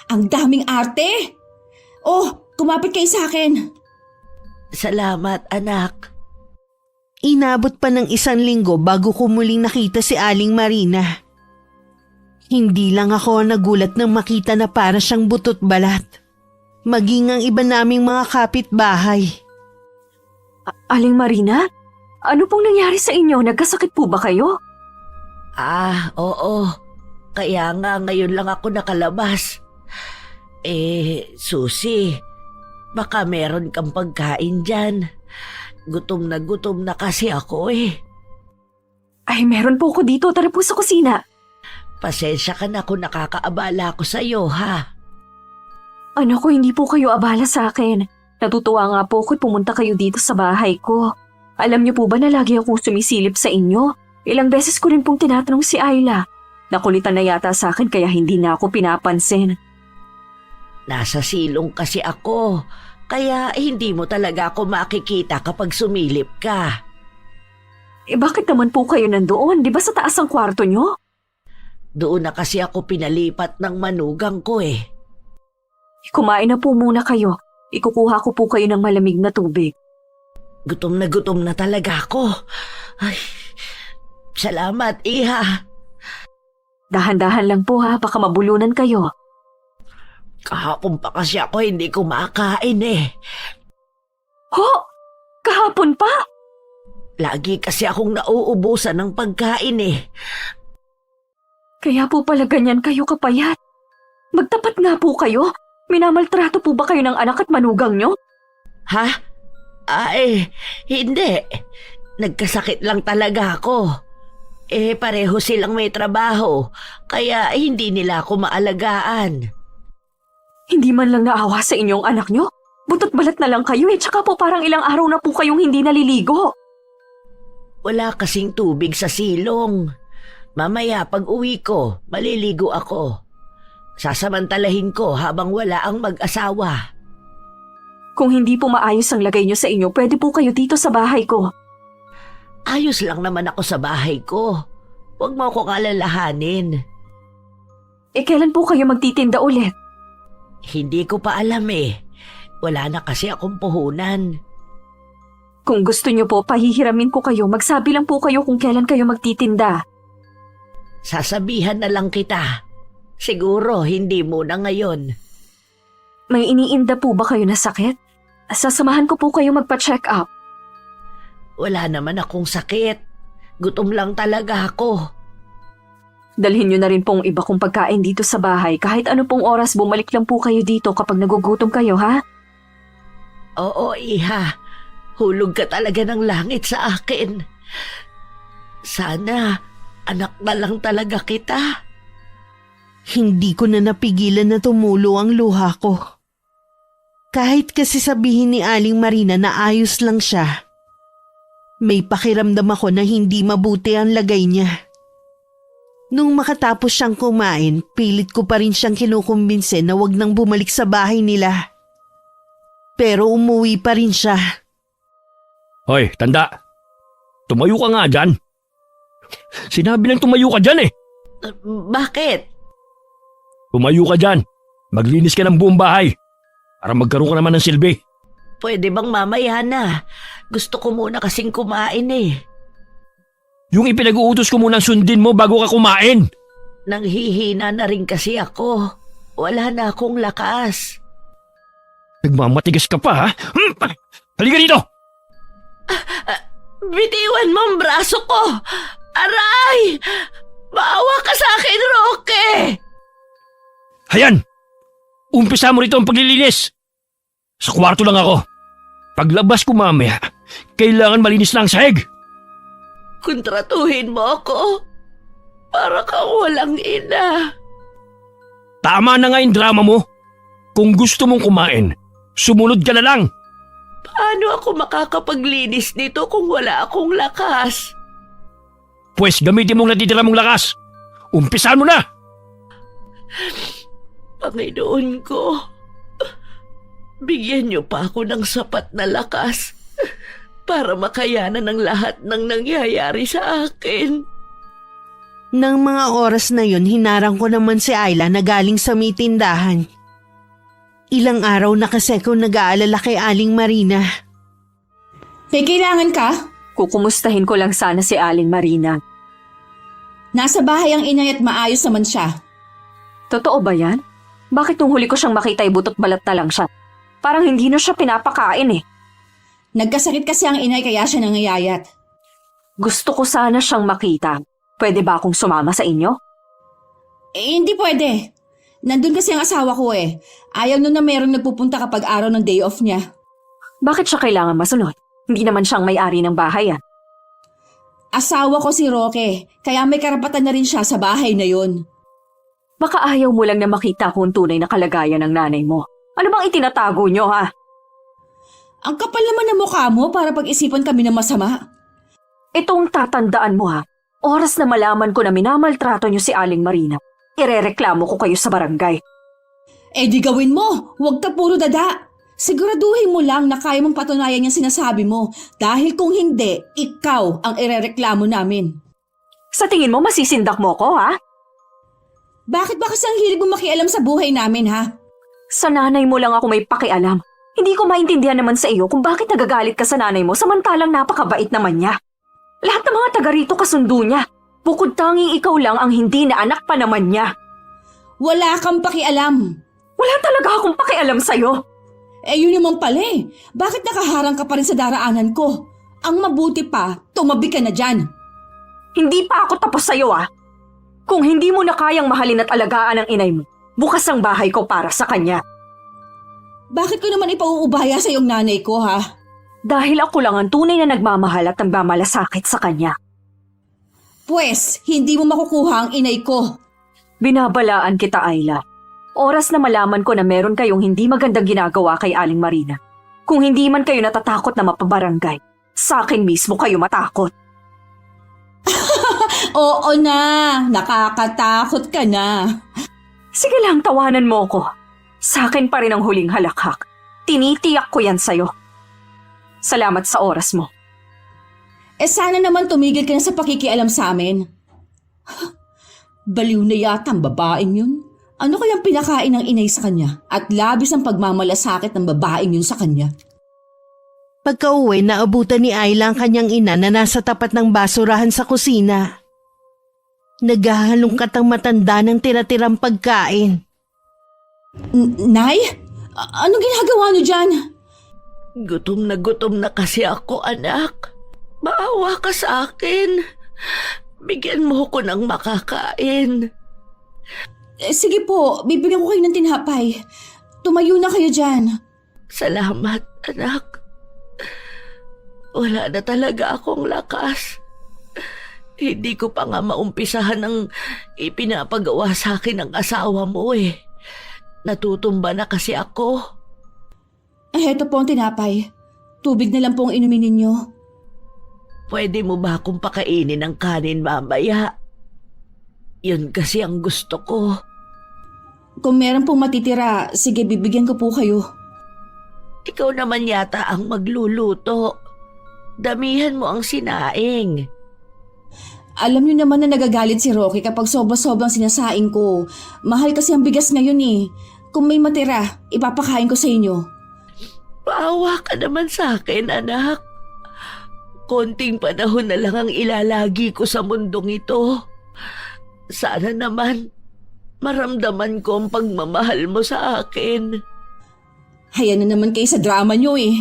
Ang daming arte! Oh, kumapit kayo sa akin. Salamat, anak. Inabot pa ng 1 linggo bago ko muling nakita si Aling Marina. Hindi lang ako nagulat nang makita na para siyang butot balat. Maging ang iba naming mga kapitbahay. Aling Marina? Ano pong nangyari sa inyo? Nagkasakit po ba kayo? Oo. Kaya nga ngayon lang ako nakalabas. Susi, baka meron kang pagkain dyan. Gutom na kasi ako eh. Ay, meron po ako dito. Tara po sa kusina. Pasensya ka na kung nakakaabala ako sa iyo, ha? Ano ko, hindi po kayo abala sa akin. Natutuwa nga po ako't pumunta kayo dito sa bahay ko. Alam niyo po ba na lagi akong sumisilip sa inyo? Ilang beses ko rin pong tinatanong si Ayla. Nakulitan na yata sa akin kaya hindi na ako pinapansin. Nasa silong kasi ako, kaya hindi mo talaga ako makikita kapag sumilip ka. Bakit naman po kayo nandoon? Di ba sa taas ang kwarto niyo? Doon na kasi ako pinalipat ng manugang ko eh. Kumain na po muna kayo. Ikukuha ko po kayo ng malamig na tubig. Gutom na talaga ako. Ay, salamat, iha. Dahan-dahan lang po ha, baka mabulunan kayo. Kahapon pa kasi ako hindi kumakain eh. Ho! Kahapon pa? Lagi kasi akong nauubusan ng pagkain eh. Kaya po pala ganyan kayo kapayat. Magtapat nga po kayo. Minamaltrato po ba kayo ng anak at manugang nyo? Ha? Ay, hindi. Nagkasakit lang talaga ako. Pareho silang may trabaho, kaya hindi nila ako maalagaan. Hindi man lang naawa sa inyong anak nyo? Butot balat na lang kayo tsaka po parang ilang araw na po kayong hindi naliligo. Wala kasing tubig sa silong. Mamaya pag uwi ko, maliligo ako. Sasamantalahin ko habang wala ang mag-asawa. Kung hindi po maayos ang lagay nyo sa inyo, pwede po kayo dito sa bahay ko. Ayos lang naman ako sa bahay ko. Huwag mo akong alalahanin. Kailan po kayo magtitinda ulit? Hindi ko pa alam eh. Wala na kasi akong puhunan. Kung gusto nyo po, pahihiramin ko kayo. Magsabi lang po kayo kung kailan kayo magtitinda. Sasabihan na lang kita. Siguro hindi muna ngayon. May iniinda po ba kayo na sakit? Sasamahan ko po kayo magpa-check up. Wala naman akong sakit. Gutom lang talaga ako. Dalhin nyo na rin pong iba kong pagkain dito sa bahay. Kahit ano pong oras, bumalik lang po kayo dito kapag nagugutom kayo, ha? Oo, iha. Hulog ka talaga ng langit sa akin. Sana, anak na lang talaga kita. Hindi ko na napigilan na tumulo ang luha ko. Kahit kasi sabihin ni Aling Marina na ayos lang siya, may pakiramdam ako na hindi mabuti ang lagay niya. Nung makatapos siyang kumain, pilit ko pa rin siyang kinukumbinse na wag nang bumalik sa bahay nila. Pero umuwi pa rin siya. Hoy, tanda. Tumayo ka nga dyan. Sinabi lang tumayo ka dyan eh. Bakit? Tumayo ka dyan. Maglinis ka ng buong bahay. Para magkaroon ka naman ng silbi. Pwede bang mamaya na? Gusto ko muna kasing kumain eh. Yung ipinag-uutos ko munang sundin mo bago ka kumain. Nanghihina na rin kasi ako. Wala na akong lakas. Nagmamatigas ka pa ha? Halika dito! Bitiwan mo ang braso ko! Aray! Maawa ka sa akin, Roque! Hayan! Umpisa mo rito ang paglilinis. Sa kwarto lang ako. Paglabas ko mamaya, kailangan malinis na ang sahig. Kontratuhin mo ako. Para kang walang ina. Tama na nga yung drama mo. Kung gusto mong kumain, sumunod ka na lang. Paano ako makakapaglinis nito kung wala akong lakas? Pwes gamitin mong natitira mong lakas. Umpisahan mo na! Panginoon ko, bigyan niyo pa ako ng sapat na lakas para makayanan ang lahat ng nangyayari sa akin. Nang mga oras na yun, hinarang ko naman si Ayla na galing sa may tindahan. Ilang araw na kasi ako nag-aalala kay Aling Marina. May kailangan ka? Kukumustahin ko lang sana si Aling Marina. Nasa bahay ang inay at maayos naman siya. Totoo ba yan? Bakit nung huli ko siyang makita ay butot balat na lang siya? Parang hindi na siya pinapakain eh. Nagkasakit kasi ang inay kaya siya nangayayat. Gusto ko sana siyang makita. Pwede ba akong sumama sa inyo? Hindi pwede. Nandun kasi ang asawa ko eh. Ayaw nun na merong nagpupunta kapag araw ng day off niya. Bakit siya kailangan masunod? Hindi naman siyang may-ari ng bahay yan. Asawa ko si Roque, kaya may karapatan na rin siya sa bahay na yun. Baka ayaw mo lang na makita kung tunay na kalagayan ng nanay mo. Ano bang itinatago nyo ha? Ang kapal naman ng mukha mo para pag-isipan kami ng masama. Itong tatandaan mo ha. Oras na malaman ko na minamaltrato nyo si Aling Marina, irereklamo ko kayo sa barangay. Eh di gawin mo, huwag ka puro dada. Siguraduhin mo lang na kaya mong patunayan yung sinasabi mo dahil kung hindi, ikaw ang irereklamo namin. Sa tingin mo masisindak mo ko ha? Bakit ba kasi ang hilig mo makialam sa buhay namin ha? Sa nanay mo lang ako may pakialam. Hindi ko maintindihan naman sa iyo kung bakit nagagalit ka sa nanay mo samantalang napakabait naman niya. Lahat ng mga taga rito kasundo niya. Bukod tanging ikaw lang ang hindi na anak pa naman niya. Wala kang pakialam. Wala talaga akong pakialam sa'yo. Eh yun naman pala eh. Bakit nakaharang ka pa rin sa daraanan ko? Ang mabuti pa, tumabi ka na dyan. Hindi pa ako tapos sa'yo ah. Kung hindi mo na kayang mahalin at alagaan ang inay mo, bukas ang bahay ko para sa kanya. Bakit ko naman ipauubaya sa iyong nanay ko ha? Dahil ako lang ang tunay na nagmamahal at nagmamalasakit sa kanya. Pwes, hindi mo makukuha ang inay ko. Binabalaan kita, Ayla. Oras na malaman ko na meron kayong hindi magandang ginagawa kay Aling Marina. Kung hindi man kayo natatakot na mapabarangay, sa akin mismo kayo matakot. Oo na, nakakatakot ka na. Sige lang, tawanan mo ko. Sa akin pa rin ang huling halakhak. Tinitiyak ko yan sa'yo. Salamat sa oras mo. Eh sana naman tumigil ka na sa pakikialam sa amin. Baliw na yata ang babaeng yun. Ano kayang pinakain ng inay sa kanya at labis ang pagmamalasakit ng babaeng yun sa kanya? Pagka-uwi, naabutan ni Ayla ang kanyang ina na nasa tapat ng basurahan sa kusina. Naghahalongkat ang matanda ng tira-tirang pagkain. Nay? Anong ginagawa niyo dyan? Gutom na kasi ako, anak. Maawa ka sa akin. Bigyan mo ko ng makakain. Sige po, bibigyan ko kayo ng tinapay. Tumayo na kayo dyan. Salamat, anak. Wala na talaga akong lakas. Hindi ko pa nga maumpisahan ang ipinapagawa sa akin ng asawa mo eh. Natutumba na kasi ako. Heto po ang tinapay. Tubig na lang po ang inumin ninyo. Pwede mo ba akong pakainin ng kanin mamaya? Yun kasi ang gusto ko. Kung meron pong matitira, sige bibigyan ko po kayo. Ikaw naman yata ang magluluto. Damihan mo ang sinaing. Alam niyo naman na nagagalit si Rocky kapag sobra-sobrang sinasaing ko. Mahal kasi ang bigas ngayon eh. Kung may matira, ipapakain ko sa inyo. Paawa ka naman sa akin, anak. Konting panahon na lang ang ilalagi ko sa mundong ito. Sana naman maramdaman ko ang pagmamahal mo sa akin. Hayan na naman kayo sa drama niyo eh.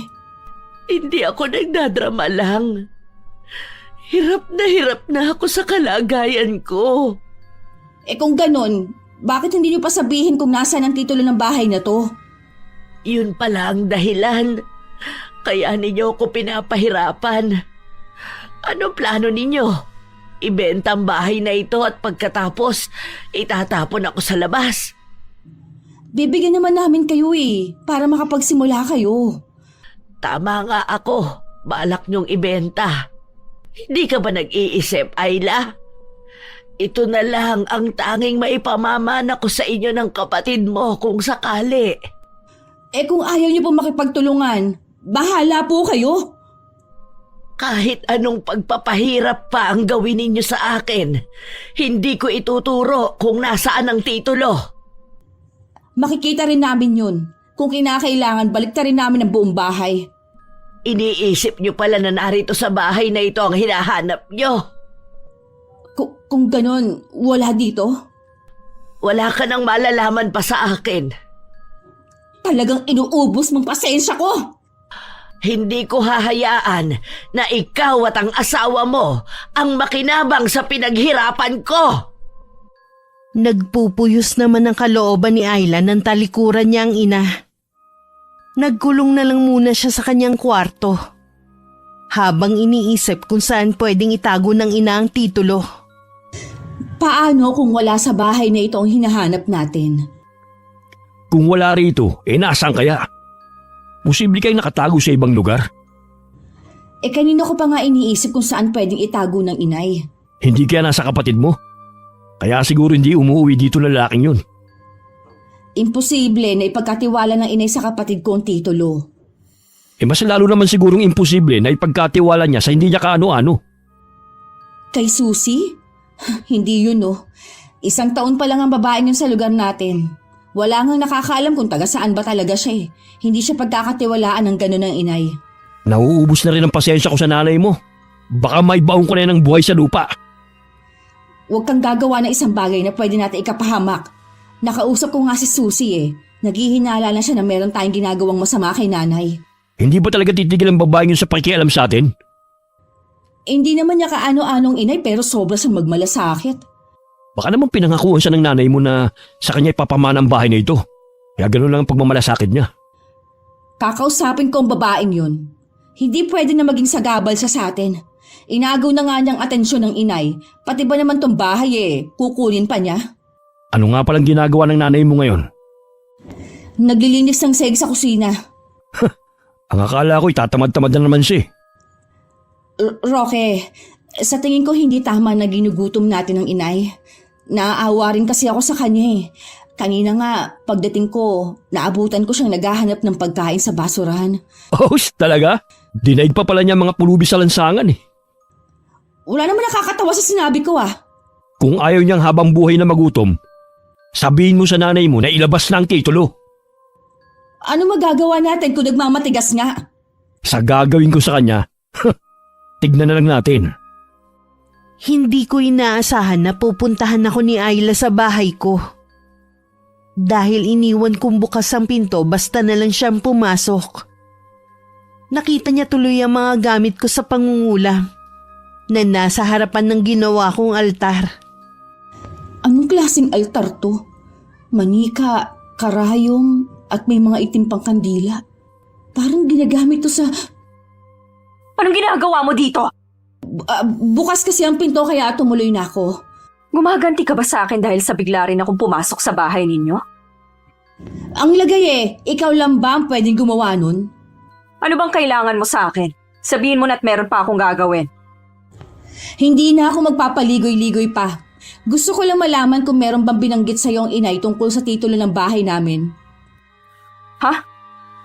Hindi ako nagdadrama lang. Hirap na ako sa kalagayan ko. Eh kung ganon, Bakit hindi niyo pa sabihin kung nasaan ang titulo ng bahay na to? Yun pala ang dahilan. Kaya ninyo ako pinapahirapan. Ano plano ninyo? Ibenta ang bahay na ito at pagkatapos, itatapon ako sa labas. Bibigyan naman namin kayo para makapagsimula kayo. Tama nga ako. Balak niyong ibenta. Hindi ka ba nag-iisip, Ayla? Ito na lang ang tanging maipamamana ko sa inyo ng kapatid mo kung sakali. Kung ayaw niyo po makipagtulungan, bahala po kayo. Kahit anong pagpapahirap pa ang gawin ninyo sa akin, hindi ko ituturo kung nasaan ang titulo. Makikita rin namin yun. Kung kinakailangan, baliktarin namin ang buong bahay. Iniisip niyo pala na narito sa bahay na ito ang hinahanap niyo. Kung ganon, wala dito? Wala ka nang malalaman pa sa akin. Talagang inuubos mong pasensya ko. Hindi ko hahayaan na ikaw at ang asawa mo ang makinabang sa pinaghirapan ko. Nagpupuyos naman ang kalooban ni Ayla ng talikuran niya ang ina. Nagkulong na lang muna siya sa kanyang kwarto, habang iniisip kung saan pwedeng itago ng ina ang titulo. Paano kung wala sa bahay na ito ang hinahanap natin? Kung wala rito, nasaan kaya? Posible kayong nakatago sa ibang lugar. Kanino ko pa nga iniisip kung saan pwedeng itago ng inay? Hindi kaya nasa kapatid mo? Kaya siguro hindi umuwi dito lalaking yun. Imposible na ipagkatiwala ng inay sa kapatid ko ang titulo. Mas lalo naman sigurong imposible na ipagkatiwala niya sa hindi niya kaano-ano. Kay Susie? Hindi yun Isang taon pa lang ang babaeng yun sa lugar natin. Wala ngang nakakaalam kung taga saan ba talaga siya Hindi siya pagkakatiwalaan ng gano'n ng inay. Nauubos na rin ang pasensya ko sa nanay mo. Baka may baong ko na yan ng buhay sa lupa. Huwag kang gagawa ng isang bagay na pwede natin ikapahamak. Nakausap ko nga si Susie Naghihinala na siya na meron tayong ginagawang masama kay nanay. Hindi ba talaga titigil ang babaeng yun sa pakialam sa atin? Hindi naman niya kaano-anong inay pero sobra siyang magmalasakit. Baka naman pinangakuhan siya ng nanay mo na sa kanya ipapamana ang bahay na ito. Kaya gano'n lang ang pagmamalasakit niya. Kakausapin ko ang babaeng yun. Hindi pwede na maging sagabal siya sa atin. Inagaw na nga niyang atensyon ng inay. Pati ba naman tong bahay kukunin pa niya? Ano nga palang ginagawa ng nanay mo ngayon? Naglilinis ng seg sa kusina. Ang akala ko itatamad-tamad na naman siya. Roque, sa tingin ko hindi tama na ginugutom natin ng inay. Naaawa rin kasi ako sa kanya Kanina nga, pagdating ko, naabutan ko siyang naghahanap ng pagkain sa basurahan. Oh, talaga? Dinaig pa pala niya mga pulubi sa lansangan Wala naman nakakatawa sa sinabi ko Kung ayaw niyang habang buhay na magutom, sabihin mo sa nanay mo na ilabas na ang titulo. Ano magagawa natin kung nagmamatigas nga? Sa gagawin ko sa kanya, tignan na lang natin. Hindi ko inaasahan na pupuntahan ako ni Ayla sa bahay ko. Dahil iniwan kong bukas ang pinto basta na lang siyang pumasok. Nakita niya tuloy ang mga gamit ko sa pangungulam na nasa harapan ng ginawa kong altar. Anong klaseng altar to? Manika, karayom, at may mga itim pang kandila. Parang ginagamit to sa... Anong ginagawa mo dito? Bukas kasi ang pinto kaya tumuloy na ako. Gumaganti ka ba sa akin dahil sa bigla rin akong pumasok sa bahay ninyo? Ang lagay ikaw lang ba ang pwedeng gumawa nun? Ano bang kailangan mo sa akin? Sabihin mo na't meron pa akong gagawin. Hindi na ako magpapaligoy-ligoy pa. Gusto ko lang malaman kung meron bang binanggit sa'yo ang inay tungkol sa titulo ng bahay namin. Ha?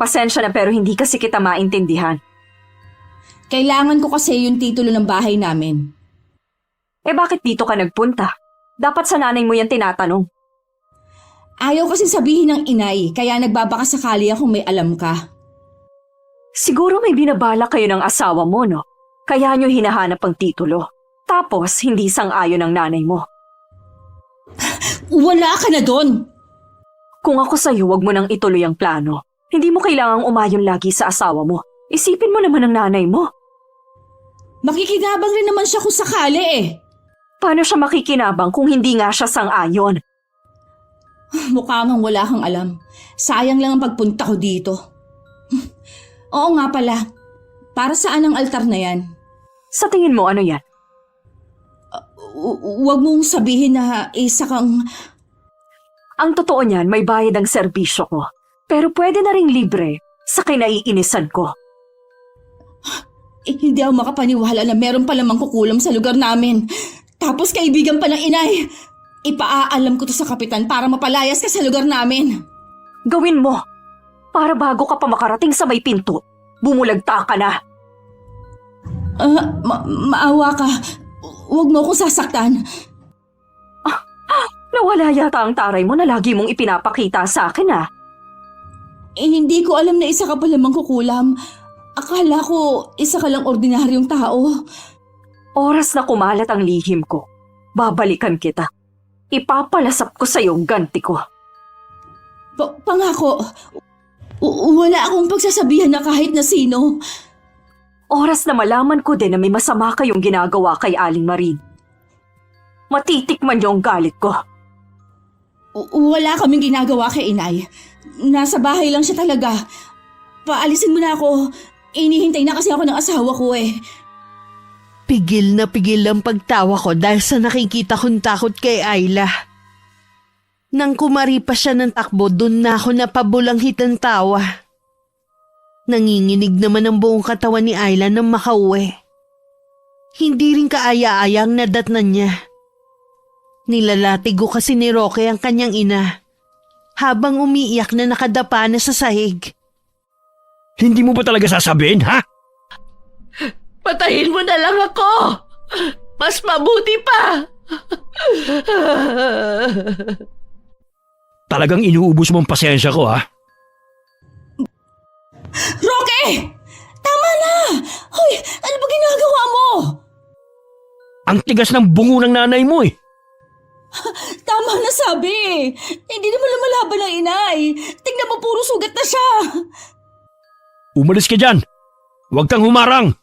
Pasensya na pero hindi kasi kita maintindihan. Kailangan ko kasi yung titulo ng bahay namin. Bakit dito ka nagpunta? Dapat sa nanay mo yan tinatanong. Ayaw kasi sabihin ng inay, kaya nagbabaka sakali akong may alam ka. Siguro may binabala kayo ng asawa mo, no? Kaya nyo hinahanap ang titulo. Tapos, hindi sang-ayon ng nanay mo. Wala ka na doon! Kung ako sa'yo, wag mo nang ituloy ang plano. Hindi mo kailangang umayon lagi sa asawa mo. Isipin mo naman ang nanay mo. Makikinabang rin naman siya kung sakali Paano siya makikinabang kung hindi nga siya sang-ayon? Mukha mang wala kang alam. Sayang lang ang pagpunta ko dito. Oo nga pala. Para saan ang altar na yan? Sa tingin mo ano yan? Huwag mong sabihin na isa kang... Ang totoo niyan, may bayad ang serbisyo ko. Pero pwede na ring libre sa kinaiinisan ko. Hindi ako makapaniwala na meron palang mangkukulam sa lugar namin. Tapos kaibigan pa ng inay. Ipaaalam ko to sa kapitan para mapalayas ka sa lugar namin. Gawin mo. Para bago ka pa makarating sa may pinto, bumulagta ka na. Maawa ka. Huwag mo akong sasaktan. Nawala yata ang taray mo na lagi mong ipinapakita sa akin Hindi ko alam na isa ka pala mangkukulam. Akala ko isa ka lang ordinaryong tao. Oras na kumalat ang lihim ko. Babalikan kita. Ipapalasap ko sa iyong ganti ko. Pangako, wala akong pagsasabihan na kahit na sino. Oras na malaman ko din na may masama kayong ginagawa kay Aling Marin. Matitikman niyo ang galit ko. Wala kaming ginagawa kay inay. Nasa bahay lang siya talaga. Paalisin mo na ako. Inihintay na kasi ako ng asawa ko Pigil na pigil ang pagtawa ko dahil sa nakikita kong takot kay Ayla. Nang kumari pa siya ng takbo, doon na ako napabulanghit ng tawa. Nanginginig naman ang buong katawan ni Ayla nang makauwi. Hindi rin kaaya-aya ang nadatnan niya. Nilalatig ko kasi ni Roque ang kanyang ina habang umiiyak na nakadapa na sa sahig. Hindi mo ba talaga sasabihin, ha? Patayin mo na lang ako! Mas mabuti pa! Talagang inuubos mo ang pasensya ko, ha? Roque! Tama na! Hoy, ano ba ginagawa mo? Ang tigas ng bungo ng nanay mo, Tama na sabi. Hindi naman lumalaban ng inay. Tingnan mo, puro sugat na siya. Umalis ka dyan! Huwag kang humarang!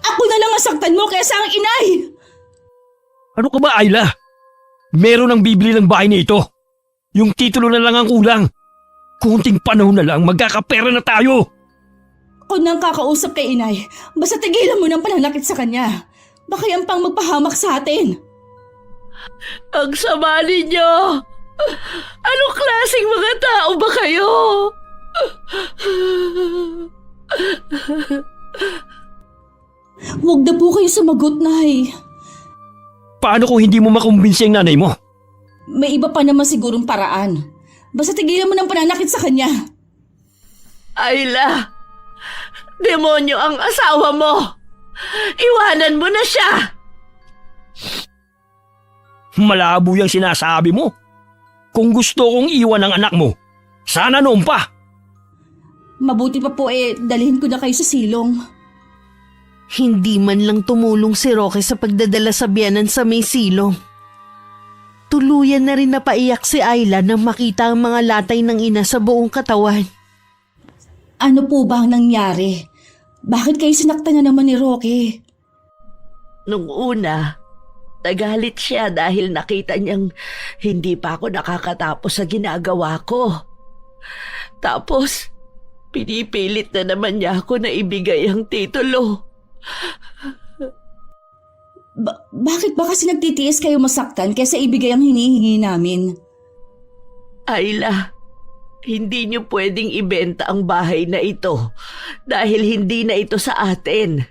Ako na lang masaktan mo kaysa ang inay. Ano ka ba, Ayla? Meron ang bibili ng bahay na ito. Yung titulo na lang ang kulang. Kunting panahon na lang, magkakapera na tayo. Ako nang kakausap kay inay. Basta tigilan mo ng pananakit sa kanya. Baka yan pang magpahamak sa atin. Ang sama ninyo! Anong klaseng mga tao ba kayo? Huwag na po kayo sumagot, Nay. Paano kung hindi mo makumbinsi ang nanay mo? May iba pa naman sigurong paraan. Basta tigilan mo ng pananakit sa kanya. Ayla, demonyo ang asawa mo. Iwanan mo na siya. Malabo yung sinasabi mo. Kung gusto kong iwan ang anak mo, sana noon pa. Mabuti pa po dalhin ko na kayo sa silong. Hindi man lang tumulong si Roque sa pagdadala sa biyanan sa may silong. Tuluyan na rin napaiyak si Ayla nang makita ang mga latay ng ina sa buong katawan. Ano po ba ang nangyari? Bakit kayo sinaktan na naman ni Roque? Nung una, nagalit siya dahil nakita niyang hindi pa ako nakakatapos sa ginagawa ko. Tapos, pinipilit na naman niya ako na ibigay ang titulo. Bakit ba kasi nagtitiis kayo masaktan kaysa ibigay ang hinihingi namin? Ayla, hindi niyo pwedeng ibenta ang bahay na ito dahil hindi na ito sa atin.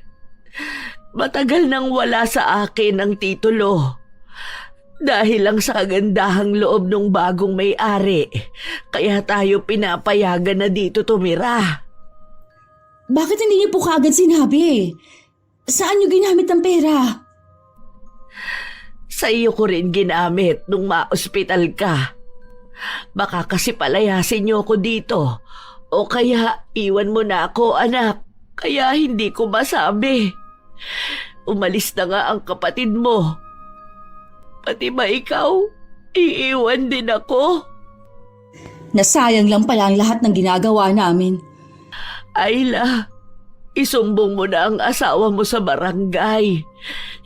Matagal nang wala sa akin ang titulo. Dahil lang sa kagandahang loob ng bagong may-ari, kaya tayo pinapayagan na dito tumira. Bakit hindi niyo po kaagad sinabi? Saan niyo ginamit ang pera? Sa iyo ko rin ginamit nung ma-ospital ka. Baka kasi palayasin niyo ako dito. O kaya iwan mo na ako, anak. Kaya hindi ko masabi. Umalis na nga ang kapatid mo. Pati ba ikaw? Iiwan din ako? Nasayang lang pala ang lahat ng ginagawa namin. Ayla, isumbong mo na ang asawa mo sa barangay.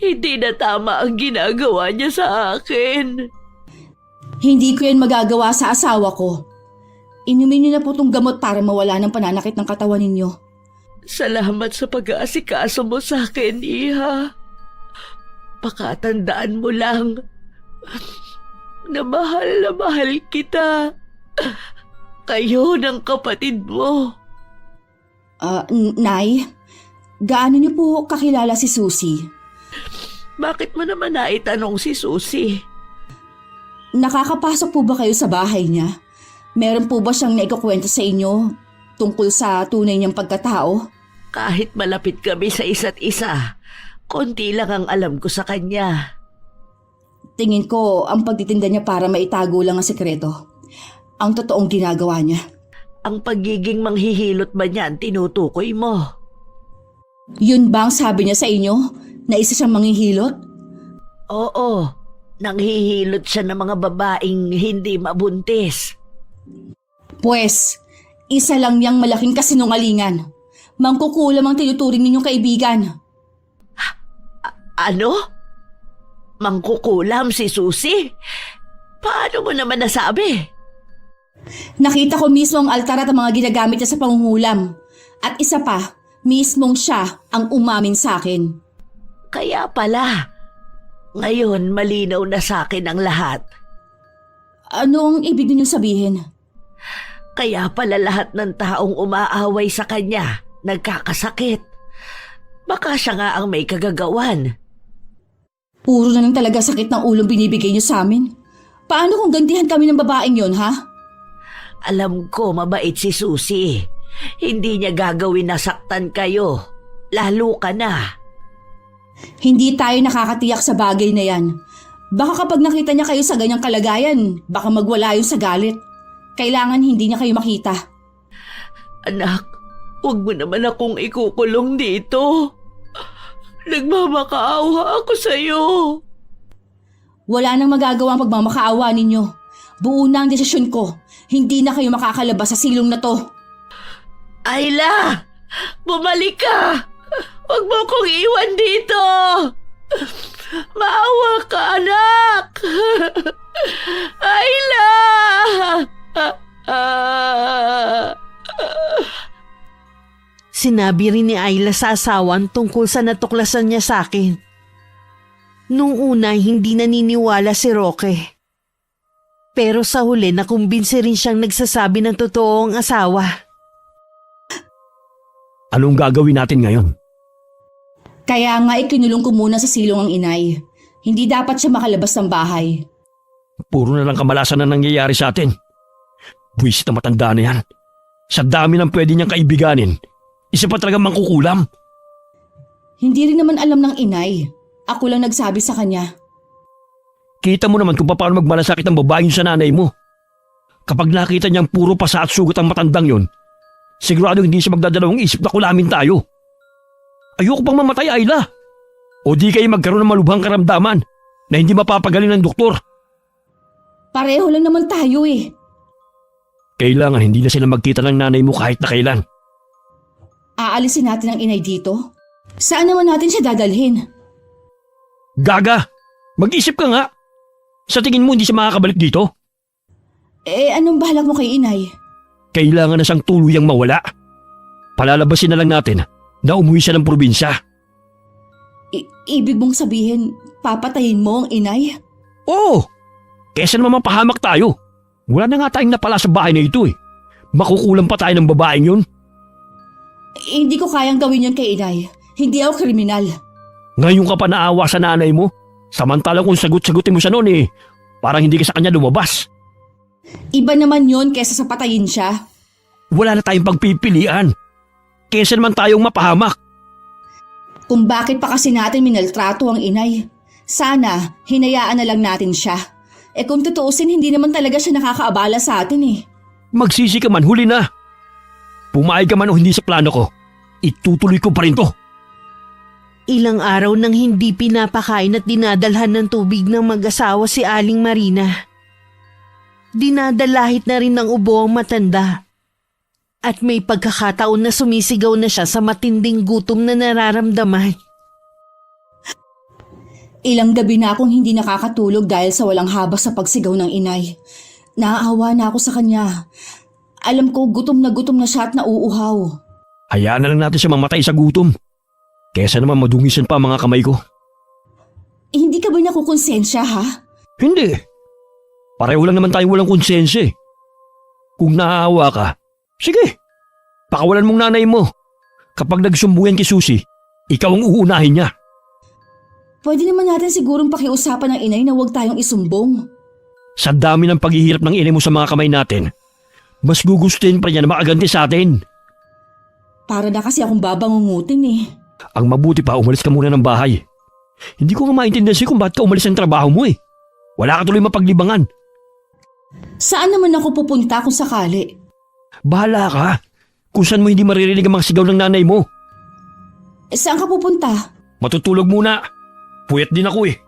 Hindi na tama ang ginagawa niya sa akin. Hindi ko yan magagawa sa asawa ko. Inumin niyo na po tong gamot para mawala ng pananakit ng katawan ninyo. Salamat sa pag-aasikaso mo sa akin, Iha. Pakatandaan mo lang na mahal kita. Kayo ng kapatid mo. Nay, gaano niyo po kakilala si Susie? Bakit mo naman naitanong si Susie? Nakakapasok po ba kayo sa bahay niya? Meron po ba siyang naikukwento sa inyo tungkol sa tunay niyang pagkatao? Kahit malapit kami sa isa't isa, konti lang ang alam ko sa kanya. Tingin ko ang pagtitinda niya para maitago lang ang sekreto. Ang totoong ginagawa niya. Ang pagiging manghihilot ba niyan tinutukoy mo? Yun ba ang sabi niya sa inyo? Na isa siyang manghihilot? Oo, nanghihilot siya ng mga babaeng hindi mabuntis. Pwes, isa lang niyang malaking kasinungalingan. Mangkukulam ang tinuturing ninyong kaibigan. Ano? Mangkukulam si Susie? Paano mo naman nasabi? Nakita ko mismo ang altar at ang mga ginagamit niya sa pangungulam. At isa pa, mismong siya ang umamin sa akin. Kaya pala, ngayon malinaw na sa akin ang lahat. Ano ang ibig ninyong sabihin? Kaya pala lahat ng taong umaaway sa kanya, nagkakasakit. Baka siya nga ang may kagagawan. Puro na lang talaga sakit ng ulong binibigay niyo sa amin. Paano kung gantihan kami ng babaeng yon, ha? Alam ko mabait si Susie. Hindi niya gagawin na saktan kayo. Lalo ka na. Hindi tayo nakakatiyak sa bagay na yan. Baka kapag nakita niya kayo sa ganyang kalagayan, baka magwala yun sa galit. Kailangan hindi niya kayo makita. Anak, huwag mo naman akong ikukulong dito. Nagmamakaawa ako sa'yo. Wala nang magagawa ang pagmamakaawa ninyo. Buo na ang desisyon ko. Hindi na kayo makakalabas sa silong na to. Ayla! Bumalik ka! Huwag mo kong iwan dito! Maawa ka, anak! Ayla! Sinabi rin ni Ayla sa asawan tungkol sa natuklasan niya sa akin. Nung una, hindi naniniwala si Roque. Pero sa huli, nakumbinsi rin siyang nagsasabi ng totoong asawa. Anong gagawin natin ngayon? Kaya nga ikinulong ko muna sa silong ang inay. Hindi dapat siya makalabas ng bahay. Puro na lang kamalasan na nangyayari sa atin. Buwisit na matanda na yan. Sa dami ng pwede niyang kaibiganin, isa pa talagang mangkukulam. Hindi rin naman alam ng inay. Ako lang nagsabi sa kanya. Kita mo naman kung paano magmalasakit ang babaeng sa nanay mo. Kapag nakita niyang puro pasa at sugat ang matandang yon, sigurado hindi siya magdadalawang isip na kulamin tayo. Ayoko pang mamatay, Ayla. O di kayo magkaroon ng malubhang karamdaman na hindi mapapagaling ng doktor. Pareho lang naman tayo eh. Kailangan hindi na sila magkita ng nanay mo kahit na kailan. Aalisin natin ang inay dito. Saan naman natin siya dadalhin? Gaga! Mag-isip ka nga. Sa tingin mo hindi siya makakabalik dito? Anong balak mo kay inay? Kailangan na siyang tuluyang mawala. Palalabasin na lang natin na umuwi siya ng probinsya. Ibig mong sabihin, papatayin mo ang inay? Oo! Kesa naman mapahamak tayo. Wala na nga tayong napala sa bahay na ito eh. Makukulang pa tayo ng babaeng yun. Hindi ko kayang gawin yun kay inay. Hindi ako kriminal. Ngayon ka pa naawa sa nanay mo. Samantalang kung sagot-sagutin mo siya noon eh, parang hindi ka sa kanya lumabas. Iba naman yun kesa sa patayin siya. Wala na tayong pagpipilian. Kesa naman tayong mapahamak. Kung bakit pa kasi natin minaltrato ang inay. Sana, hinayaan na lang natin siya. Kung tutuusin, hindi naman talaga siya nakakaabala sa atin eh. Magsisi ka man, huli na. Pumayag ka man o hindi sa plano ko, itutuloy ko pa rin to. Ilang araw nang hindi pinapakain at dinadalhan ng tubig ng mag-asawa si Aling Marina. Dinadalahit na rin ng ubo ang matanda. At may pagkakataon na sumisigaw na siya sa matinding gutom na nararamdaman. Ilang gabi na akong hindi nakakatulog dahil sa walang habas sa pagsigaw ng inay. Naaawa na ako sa kanya. Alam ko gutom na siya at nauuhaw. Hayaan na lang natin siya mamatay sa gutom. Kesa naman madungisan pa ang mga kamay ko. Hindi ka ba nakukonsensya ha? Hindi. Pareho lang naman tayong walang konsensya eh. Kung naaawa ka, sige, pakawalan mong nanay mo. Kapag nagsumbuyan kay Susie, ikaw ang uunahin niya. Pwede naman natin sigurong pakiusapan ng inay na huwag tayong isumbong. Sa dami ng paghihirap ng inay mo sa mga kamay natin, mas gugustuhin pa niya na makaganti sa atin. Para na kasi akong babangungutin eh. Ang mabuti pa, umalis ka muna ng bahay. Hindi ko nga maintindihan sa'yo kung bakit ka umalis ng trabaho mo eh. Wala ka tuloy mapaglibangan. Saan naman ako pupunta kung sakali? Bahala ka. Kung saan mo hindi maririnig ang mga sigaw ng nanay mo. Saan ka pupunta? Matutulog muna. Puyat din ako eh.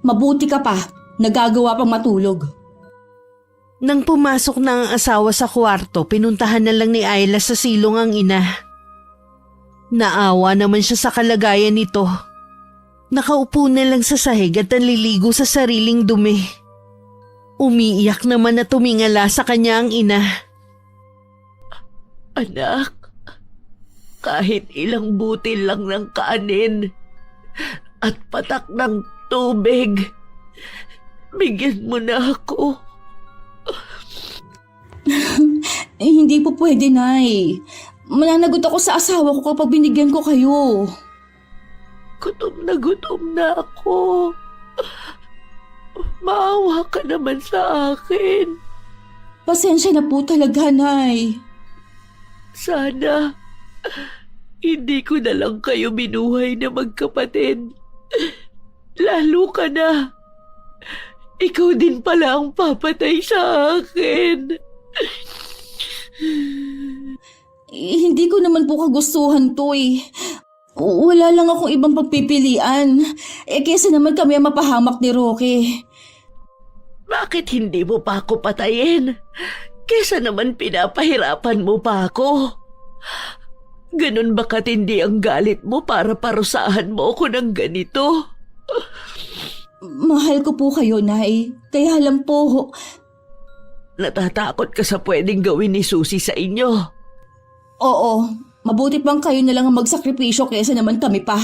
Mabuti ka pa. Nagagawa pang matulog. Nang pumasok na ang asawa sa kwarto, pinuntahan na lang ni Ayla sa silong ang ina. Naawa naman siya sa kalagayan nito. Nakaupo na lang sa sahig at naliligo sa sariling dumi. Umiiyak naman at tumingala sa kanya ang ina. Anak, kahit ilang butil lang ng kanin at patak ng tubig, bigyan mo na ako. Hindi po pwede, Nay. Mananagot ako sa asawa ko kapag binigyan ko kayo. Gutom na ako. Maawa ka naman sa akin. Pasensya na po talaga, Nay. Sana hindi ko na lang kayo binuhay na magkapatid. Lalo ka na. Ikaw din pala ang papatay sa akin. Hindi ko naman po kagustuhan to eh. Wala lang akong ibang pagpipilian. Kesa naman kami ang mapahamak ni Roque. Bakit hindi mo pa ako patayin? Kesa naman pinapahirapan mo pa ako. Ganun ba katindi ang galit mo para parusahan mo ako ng ganito? Mahal ko po kayo, Nay. Kaya lang po, Natatakot ka sa pwedeng gawin ni Susie sa inyo. oo, mabuti pang kayo na lang ang magsakripisyo kesa naman kami pa.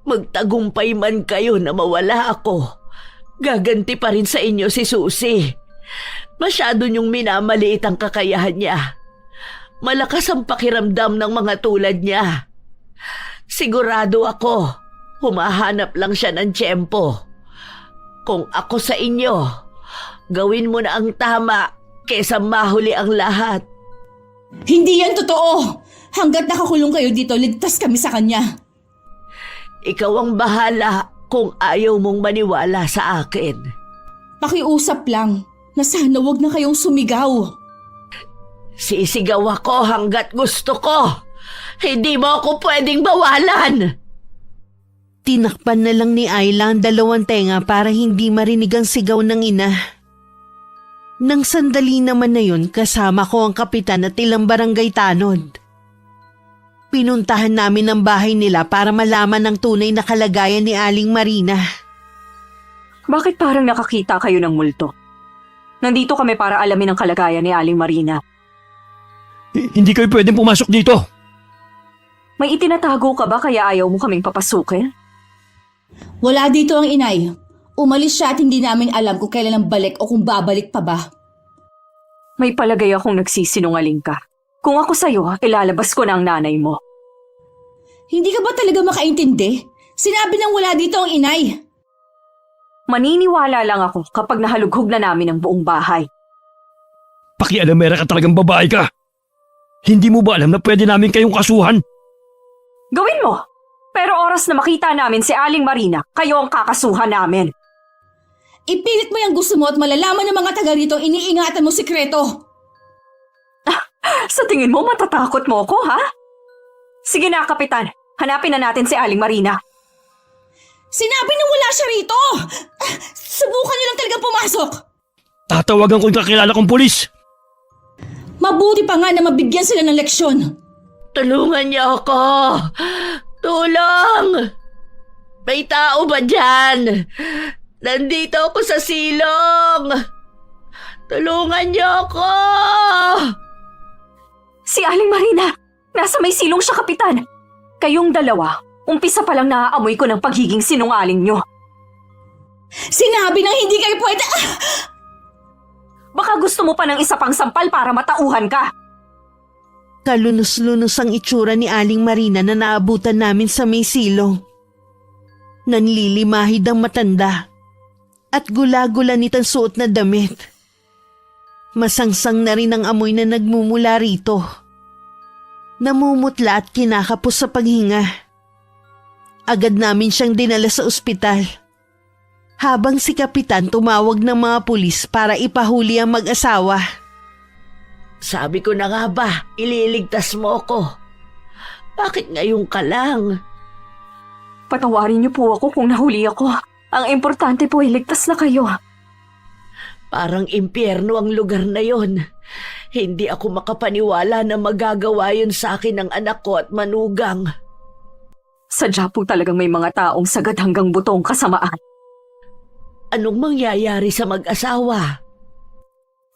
Magtagumpay man kayo na mawala ako, gaganti pa rin sa inyo si Susie. Masyado niyong minamaliit ang kakayahan niya. Malakas ang pakiramdam ng mga tulad niya. Sigurado ako, humahanap lang siya ng tiyempo. Kung ako sa inyo, gawin mo na ang tama kesa mahuli ang lahat. Hindi yan totoo! Hanggat nakakulong kayo dito, ligtas kami sa kanya. Ikaw ang bahala kung ayaw mong maniwala sa akin. Pakiusap lang na sana wag na kayong sumigaw. Sisigaw ako hanggat gusto ko. Hindi mo ako pwedeng bawalan. Tinakpan na lang ni Ayla ang dalawang tenga para hindi marinig ang sigaw ng ina. Nang sandali naman na yun, kasama ko ang kapitan at ilang barangay tanod. Pinuntahan namin ang bahay nila para malaman ang tunay na kalagayan ni Aling Marina. Bakit parang nakakita kayo ng multo? Nandito kami para alamin ang kalagayan ni Aling Marina. Hindi kayo pwedeng pumasok dito. May itinatago ka ba kaya ayaw mo kaming papasukin? Wala dito ang inay. Umalis siya at hindi namin alam kung kailan ang balik o kung babalik pa ba. May palagay akong nagsisinungaling ka. Kung ako sa'yo, ilalabas ko na ang nanay mo. Hindi ka ba talaga makaintindi? Sinabi nang wala dito ang inay. Maniniwala lang ako kapag nahalughog na namin ang buong bahay. Pakialamera ka talagang babae ka. Hindi mo ba alam na pwede namin kayong kasuhan? Gawin mo! Pero oras na makita namin si Aling Marina, kayo ang kakasuhan namin. Ipilit mo yung gusto mo at malalaman ng mga taga rito iniingatan mo sikreto. Sa tingin mo, matatakot mo ako, ha? Sige na, Kapitan. Hanapin na natin si Aling Marina. Sinabi nang wala siya rito! Subukan niyo lang talaga pumasok! Tatawagan ko yung kakilala kong pulis. Mabuti pa nga na mabigyan sila ng leksyon. Tulungan niyo ako! Tulong! May tao ba dyan? Nandito ako sa silong! Tulungan niyo ako! Si Aling Marina! Nasa may silong siya, Kapitan! Kayong dalawa, umpisa pa lang naaamoy ko ng pagiging sinungaling nyo. Sinabi na hindi kayo pwede... Baka gusto mo pa ng isa pang sampal para matauhan ka. Kalunos-lunos ang itsura ni Aling Marina na naabutan namin sa may silong. Nanlilimahid ang matanda at gula-gula nitang suot na damit. Masangsang na rin ang amoy na nagmumula rito. Namumutla at kinakapos sa paghinga. Agad namin siyang dinala sa ospital. Habang si Kapitan tumawag ng mga pulis para ipahuli ang mag-asawa. Sabi ko na nga ba, ililigtas mo ako. Bakit ngayon ka lang? Patawarin niyo po ako kung nahuli ako. Ang importante po ay ligtas na kayo. Parang impyerno ang lugar na yon. Hindi ako makapaniwala na magagawa yun sa akin ng anak ko at manugang. Sadya po talagang may mga taong sagad hanggang butong kasamaan. Anong mangyayari sa mag-asawa?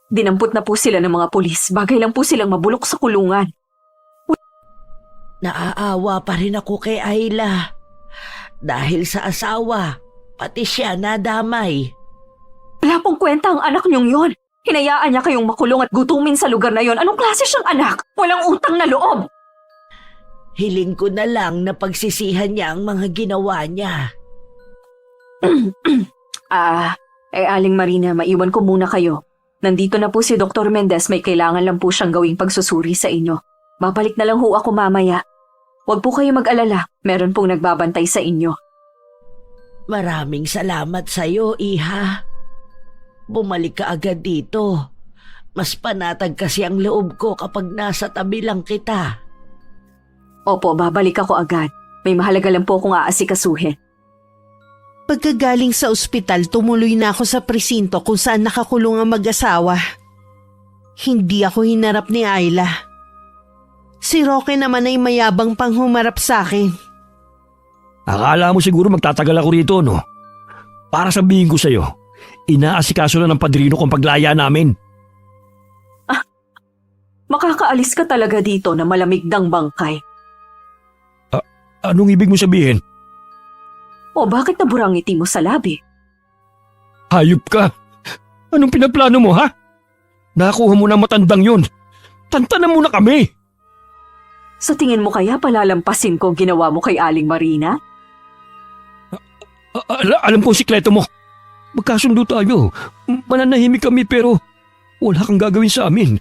Dinampot na po sila ng mga pulis. Bagay lang po silang mabulok sa kulungan. Naaawa pa rin ako kay Ayla. Dahil sa asawa, pati siya nadamay. Wala pong kwenta ang anak niyong yon. Hinayaan niya kayong makulong at gutumin sa lugar na yon. Anong klase siyang anak? Walang utang na loob. Hiling ko na lang na pagsisihan niya ang mga ginawa niya. Aling Marina, maiwan ko muna kayo. Nandito na po si Dr. Mendez, may kailangan lang po siyang gawing pagsusuri sa inyo. Babalik na lang ho ako mamaya. Huwag po kayo mag-alala, meron pong nagbabantay sa inyo. Maraming salamat sa iyo, Iha. Bumalik ka agad dito. Mas panatag kasi ang loob ko kapag nasa tabi lang kita. Opo, babalik ako agad. May mahalaga lang po akong aasikasuhin. Pagkagaling sa ospital, tumuloy na ako sa presinto kung saan nakakulong ang mag-asawa. Hindi ako hinarap ni Ayla. Si Roque naman ay mayabang pang humarap sa akin. Akala mo siguro magtatagal ako rito, no? Para sabihin ko sa'yo, inaasikaso na ng padrino kong paglaya namin. Makakaalis ka talaga dito na malamig ng bangkay. Anong ibig mo sabihin? O bakit nabura ang ngiti mo sa labi? Hayop ka! Anong pinaplano mo, ha? Nakuha mo na matandang yun. Tantanan mo na kami! Sa tingin mo kaya palalampasin ko ang ginawa mo kay Aling Marina? Alam ko ang sikleto mo. Magkasundo tayo. Mananahimik kami pero wala kang gagawin sa amin.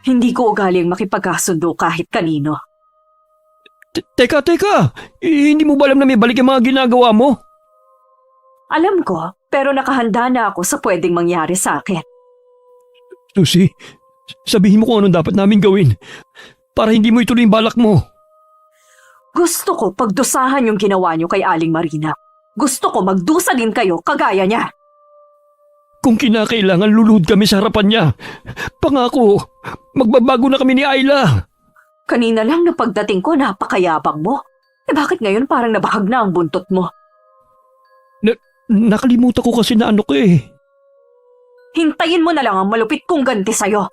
Hindi ko ugaling makipagkasundo kahit kanino. Teka! Hindi mo ba alam na may balik yung mga ginagawa mo? Alam ko, pero nakahanda na ako sa pwedeng mangyari sa akin. Lucy, sabihin mo kung anong dapat namin gawin para hindi mo ituloy yung balak mo. Gusto ko pagdusahan yung ginawa niyo kay Aling Marina. Gusto ko magdusa din kayo kagaya niya. Kung kinakailangan luluhod kami sa harapan niya, pangako, magbabago na kami ni Ayla. Kanina lang na pagdating ko napakayabang mo. Bakit ngayon parang nabahag na ang buntot mo? Nakalimutan ko kasi na ano ko eh. Hintayin mo na lang ang malupit kong ganti sa'yo.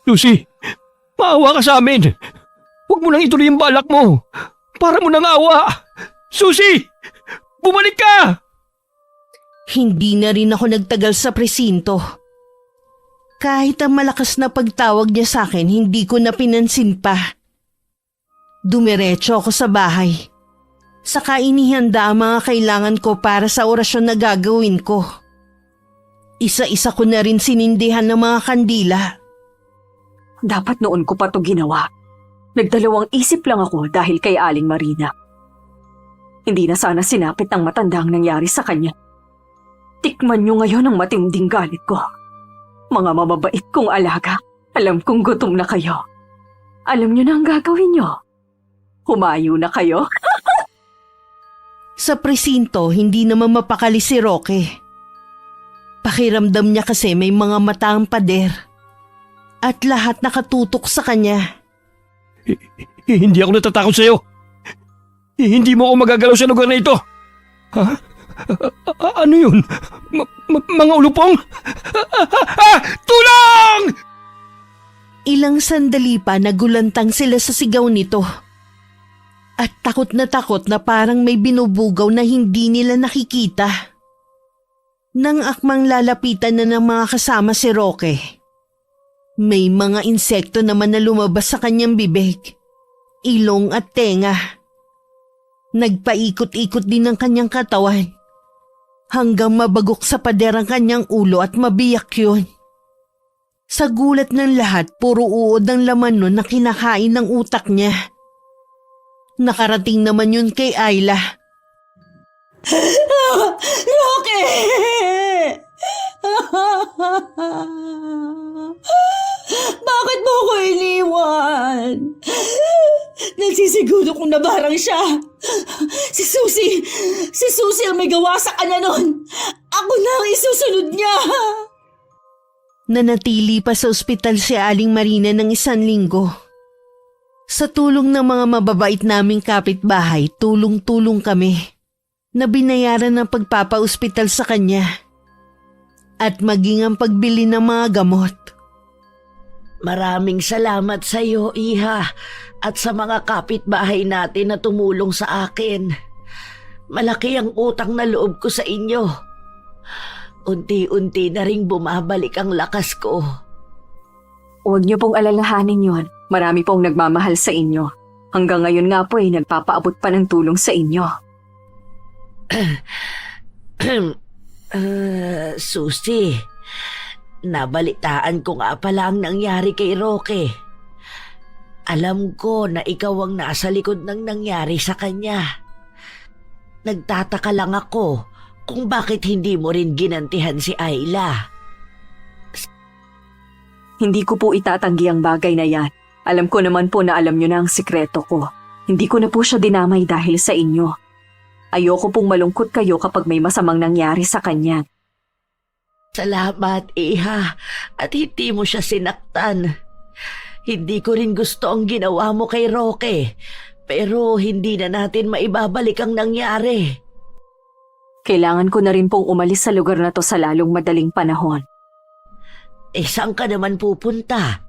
Lucy, maawa ka sa amin. Huwag mo nang ituloy yung balak mo. Para mo nang awa. Susie, bumalik ka! Hindi na rin ako nagtagal sa presinto. Kahit ang malakas na pagtawag niya sa akin, hindi ko na pinansin pa. Dumiretso ako sa bahay. Saka inihanda ang mga kailangan ko para sa orasyon na gagawin ko. Isa-isa ko na rin sinindihan ng mga kandila. Dapat noon ko pa to ginawa. Nagdalawang isip lang ako dahil kay Aling Marina. Hindi na sana sinapit ng matanda ang nangyari sa kanya. Tikman niyo ngayon ang matinding galit ko. Mga mababait kong alaga, alam kong gutom na kayo. Alam niyo na ang gagawin niyo. Humayo na kayo. Sa presinto, hindi naman mapakali si Roque. Pakiramdam niya kasi may mga mata ang pader. At lahat nakatutok sa kanya. Hindi ako natatakot sa'yo. Hindi mo ako magagalaw sa lugar na ito. Ha? Ano yun? Mga ulupong? Tulong! Ilang sandali pa nagulantang sila sa sigaw nito. At takot na parang may binubugaw na hindi nila nakikita. Nang akmang lalapitan na ng mga kasama si Roque, may mga insekto naman na lumabas sa kanyang bibig, ilong at tenga. Nagpaikot-ikot din ang kanyang katawan hanggang mabagok sa pader ang kanyang ulo at mabiyak yun. Sa gulat ng lahat, puro uod ang laman nun na kinakain ng utak niya. Nakarating naman yun kay Ayla. Roque! Bakit mo ko iniwan? Nagsisiguro kong nabarang siya. Si Susie ang may gawa sa kanya nun. Ako na ang isusunod niya. Nanatili pa sa ospital si Aling Marina ng 1 linggo. Sa tulong ng mga mababait naming kapitbahay, tulong-tulong kami na binayaran ng pagpapa-ospital sa kanya at maging ang pagbili ng mga gamot. Maraming salamat sa iyo, Iha, at sa mga kapitbahay natin na tumulong sa akin. Malaki ang utang na loob ko sa inyo. Unti-unti na ring bumabalik ang lakas ko. Huwag niyo pong alalahanin yon. Marami pong nagmamahal sa inyo. Hanggang ngayon nga po ay nagpapaabot pa ng tulong sa inyo. Susie, nabalitaan ko nga pala ang nangyari kay Roque. Alam ko na ikaw ang nasa likod ng nangyari sa kanya. Nagtataka lang ako kung bakit hindi mo rin ginantihan si Ayla. Hindi ko po itatanggi ang bagay na yan. Alam ko naman po na alam niyo na ang sikreto ko. Hindi ko na po siya dinamay dahil sa inyo. Ayoko pong malungkot kayo kapag may masamang nangyari sa kanya. Salamat, Iha, at hindi mo siya sinaktan. Hindi ko rin gusto ang ginawa mo kay Roque, pero hindi na natin maibabalik ang nangyari. Kailangan ko na rin pong umalis sa lugar na to sa lalong madaling panahon. Saan ka naman pupunta?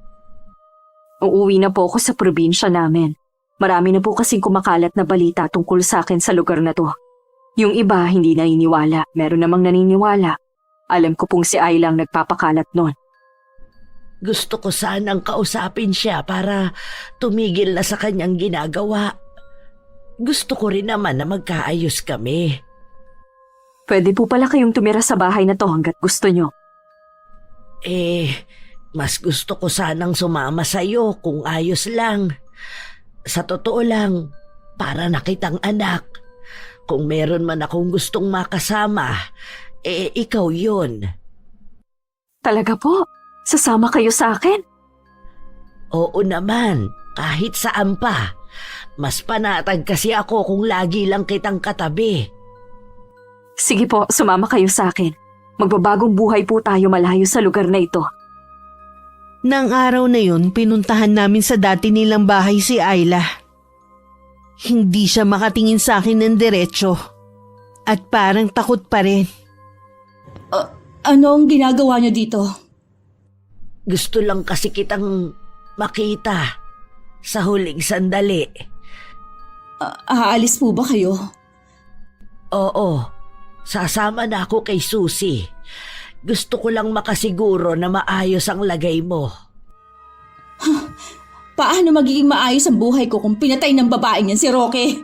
Uuwi na po ako sa probinsya namin. Marami na po kasing kumakalat na balita tungkol sa akin sa lugar na to. Yung iba hindi naniniwala, meron namang naniniwala. Alam ko pong si Ayla ang nagpapakalat nun. Gusto ko sanang kausapin siya para tumigil na sa kanyang ginagawa. Gusto ko rin naman na magkaayos kami. Pwede po pala kayong tumira sa bahay na to hanggat gusto nyo. Mas gusto ko sanang sumama sa'yo kung ayos lang. Sa totoo lang, para nakitang anak. Kung meron man akong gustong makasama, ikaw yun. Talaga po? Sasama kayo sa akin? Oo naman, kahit saan pa. Mas panatag kasi ako kung lagi lang kitang katabi. Sige po, sumama kayo sa akin. Magbabagong buhay po tayo malayo sa lugar na ito. Nang araw na yun, pinuntahan namin sa dati nilang bahay si Ayla. Hindi siya makatingin sa akin ng diretsyo at parang takot pa rin. Ano ang ginagawa niyo dito? Gusto lang kasi kitang makita sa huling sandali. Aalis po ba kayo? Oo, sasama na ako kay Susie. Gusto ko lang makasiguro na maayos ang lagay mo. Paano magiging maayos ang buhay ko kung pinatay ng babaeng yan si Roque?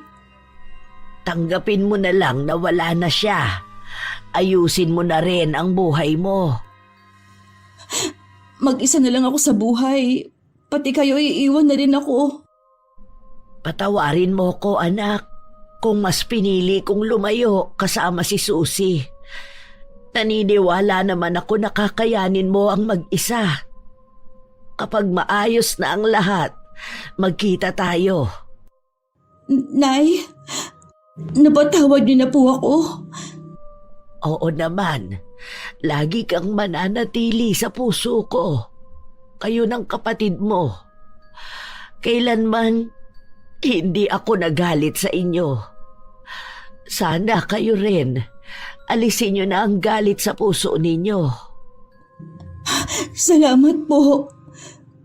Tanggapin mo na lang na wala na siya. Ayusin mo na rin ang buhay mo. Mag-isa na lang ako sa buhay. Pati kayo iiwan na rin ako. Patawarin mo ko, anak, kung mas pinili kong lumayo kasama si Susie. Naniniwala naman ako na kakayanin mo ang mag-isa. Kapag maayos na ang lahat, magkita tayo. Nay, napatawad niyo na po ako. Oo naman, lagi kang mananatili sa puso ko. Kayo ng kapatid mo. Kailanman, Hindi ako nagalit sa inyo. Sana kayo rin. Alisin niyo na ang galit sa puso ninyo. Salamat po.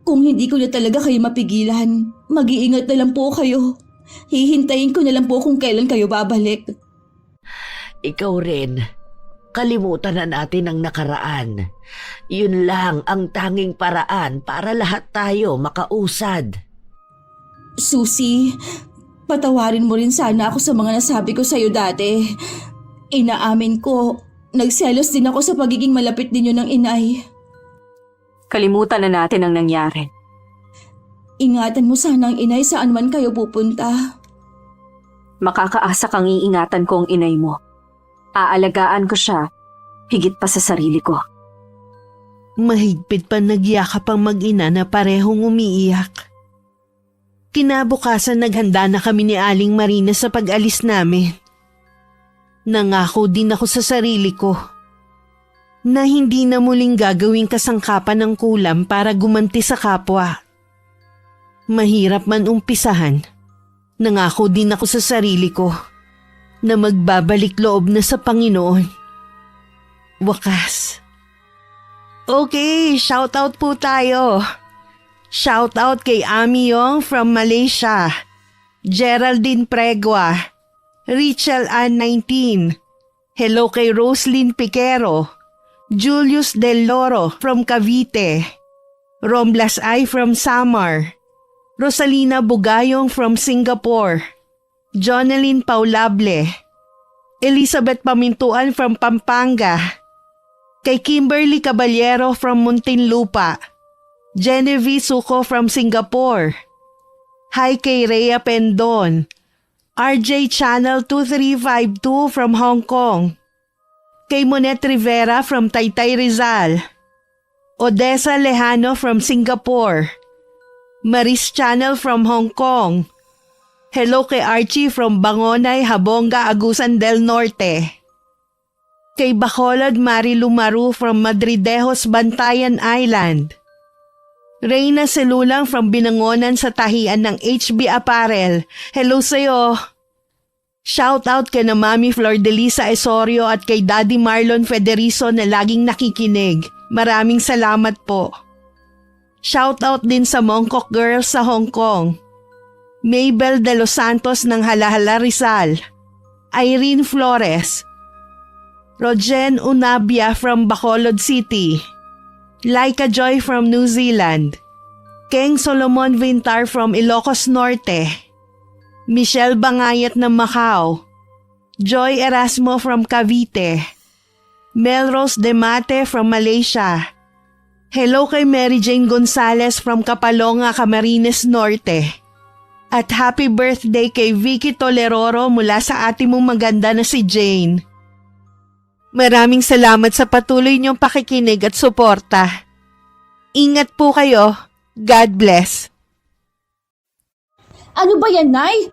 Kung hindi ko na talaga kayo mapigilan, mag-iingat na lang po kayo. Hihintayin ko na lang po kung kailan kayo babalik. Ikaw rin. Kalimutan na natin ang nakaraan. Yun lang ang tanging paraan para lahat tayo makausad. Susie, patawarin mo rin sana ako sa mga nasabi ko sa'yo dati. Inaamin ko, nagselos din ako sa pagiging malapit ninyo ng inay. Kalimutan na natin ang nangyari. Ingatan mo sana ang inay saan man kayo pupunta. Makakaasa kang iingatan ko ang inay mo. Aalagaan ko siya, higit pa sa sarili ko. Mahigpit pa nagyakap ang mag-ina na parehong umiiyak. Kinabukasan naghanda na kami ni Aling Marina sa pag-alis namin. Nangako din ako sa sarili ko na hindi na muling gagawing kasangkapan ng kulam para gumanti sa kapwa. Mahirap man umpisahan, nangako din ako sa sarili ko na magbabalik loob na sa Panginoon. Wakas. Okay, shoutout po tayo. Shoutout kay Ami Yong from Malaysia, Geraldine Pregua, Richel Ann 19. Hello kay Roslyn Piquero, Julius Del Loro from Cavite, Romblas Ay from Samar, Rosalina Bugayong from Singapore, Jonalyn Paulable, Elizabeth Pamintuan from Pampanga, kay Kimberly Caballero from Muntinlupa, Genevieve Suco from Singapore, hi kay Rhea Pendon, RJ Channel 2352 from Hong Kong, kay Monet Rivera from Taytay Rizal, Odessa Lejano from Singapore, Maris Channel from Hong Kong, hello kay Archie from Bangonay, Habonga, Agusan del Norte, kay Bacolod Marilu Maru from Madridejos, Bantayan Island, Reyna Selulang from Binangonan sa tahian ng HB Apparel, hello sa'yo. Shout out kay na Mami Flor de Lisa Esorio at kay Daddy Marlon Federizo na laging nakikinig. Maraming salamat po. Shout out din sa Mongkok Girls sa Hong Kong, Mabel de los Santos ng Halahala Rizal, Irene Flores, Rojen Unabia from Bacolod City, Laika Joy from New Zealand, Keng Solomon Vintar from Ilocos Norte, Michelle Bangayat ng Macau, Joy Erasmo from Cavite, Melrose Demate from Malaysia, hello kay Mary Jane Gonzalez from Kapalonga, Camarines Norte, at happy birthday kay Vicky Toleroro mula sa ate mong maganda na si Jane. Maraming salamat sa patuloy niyong pakikinig at suporta. Ingat po kayo. God bless. Ano ba yan, Nay?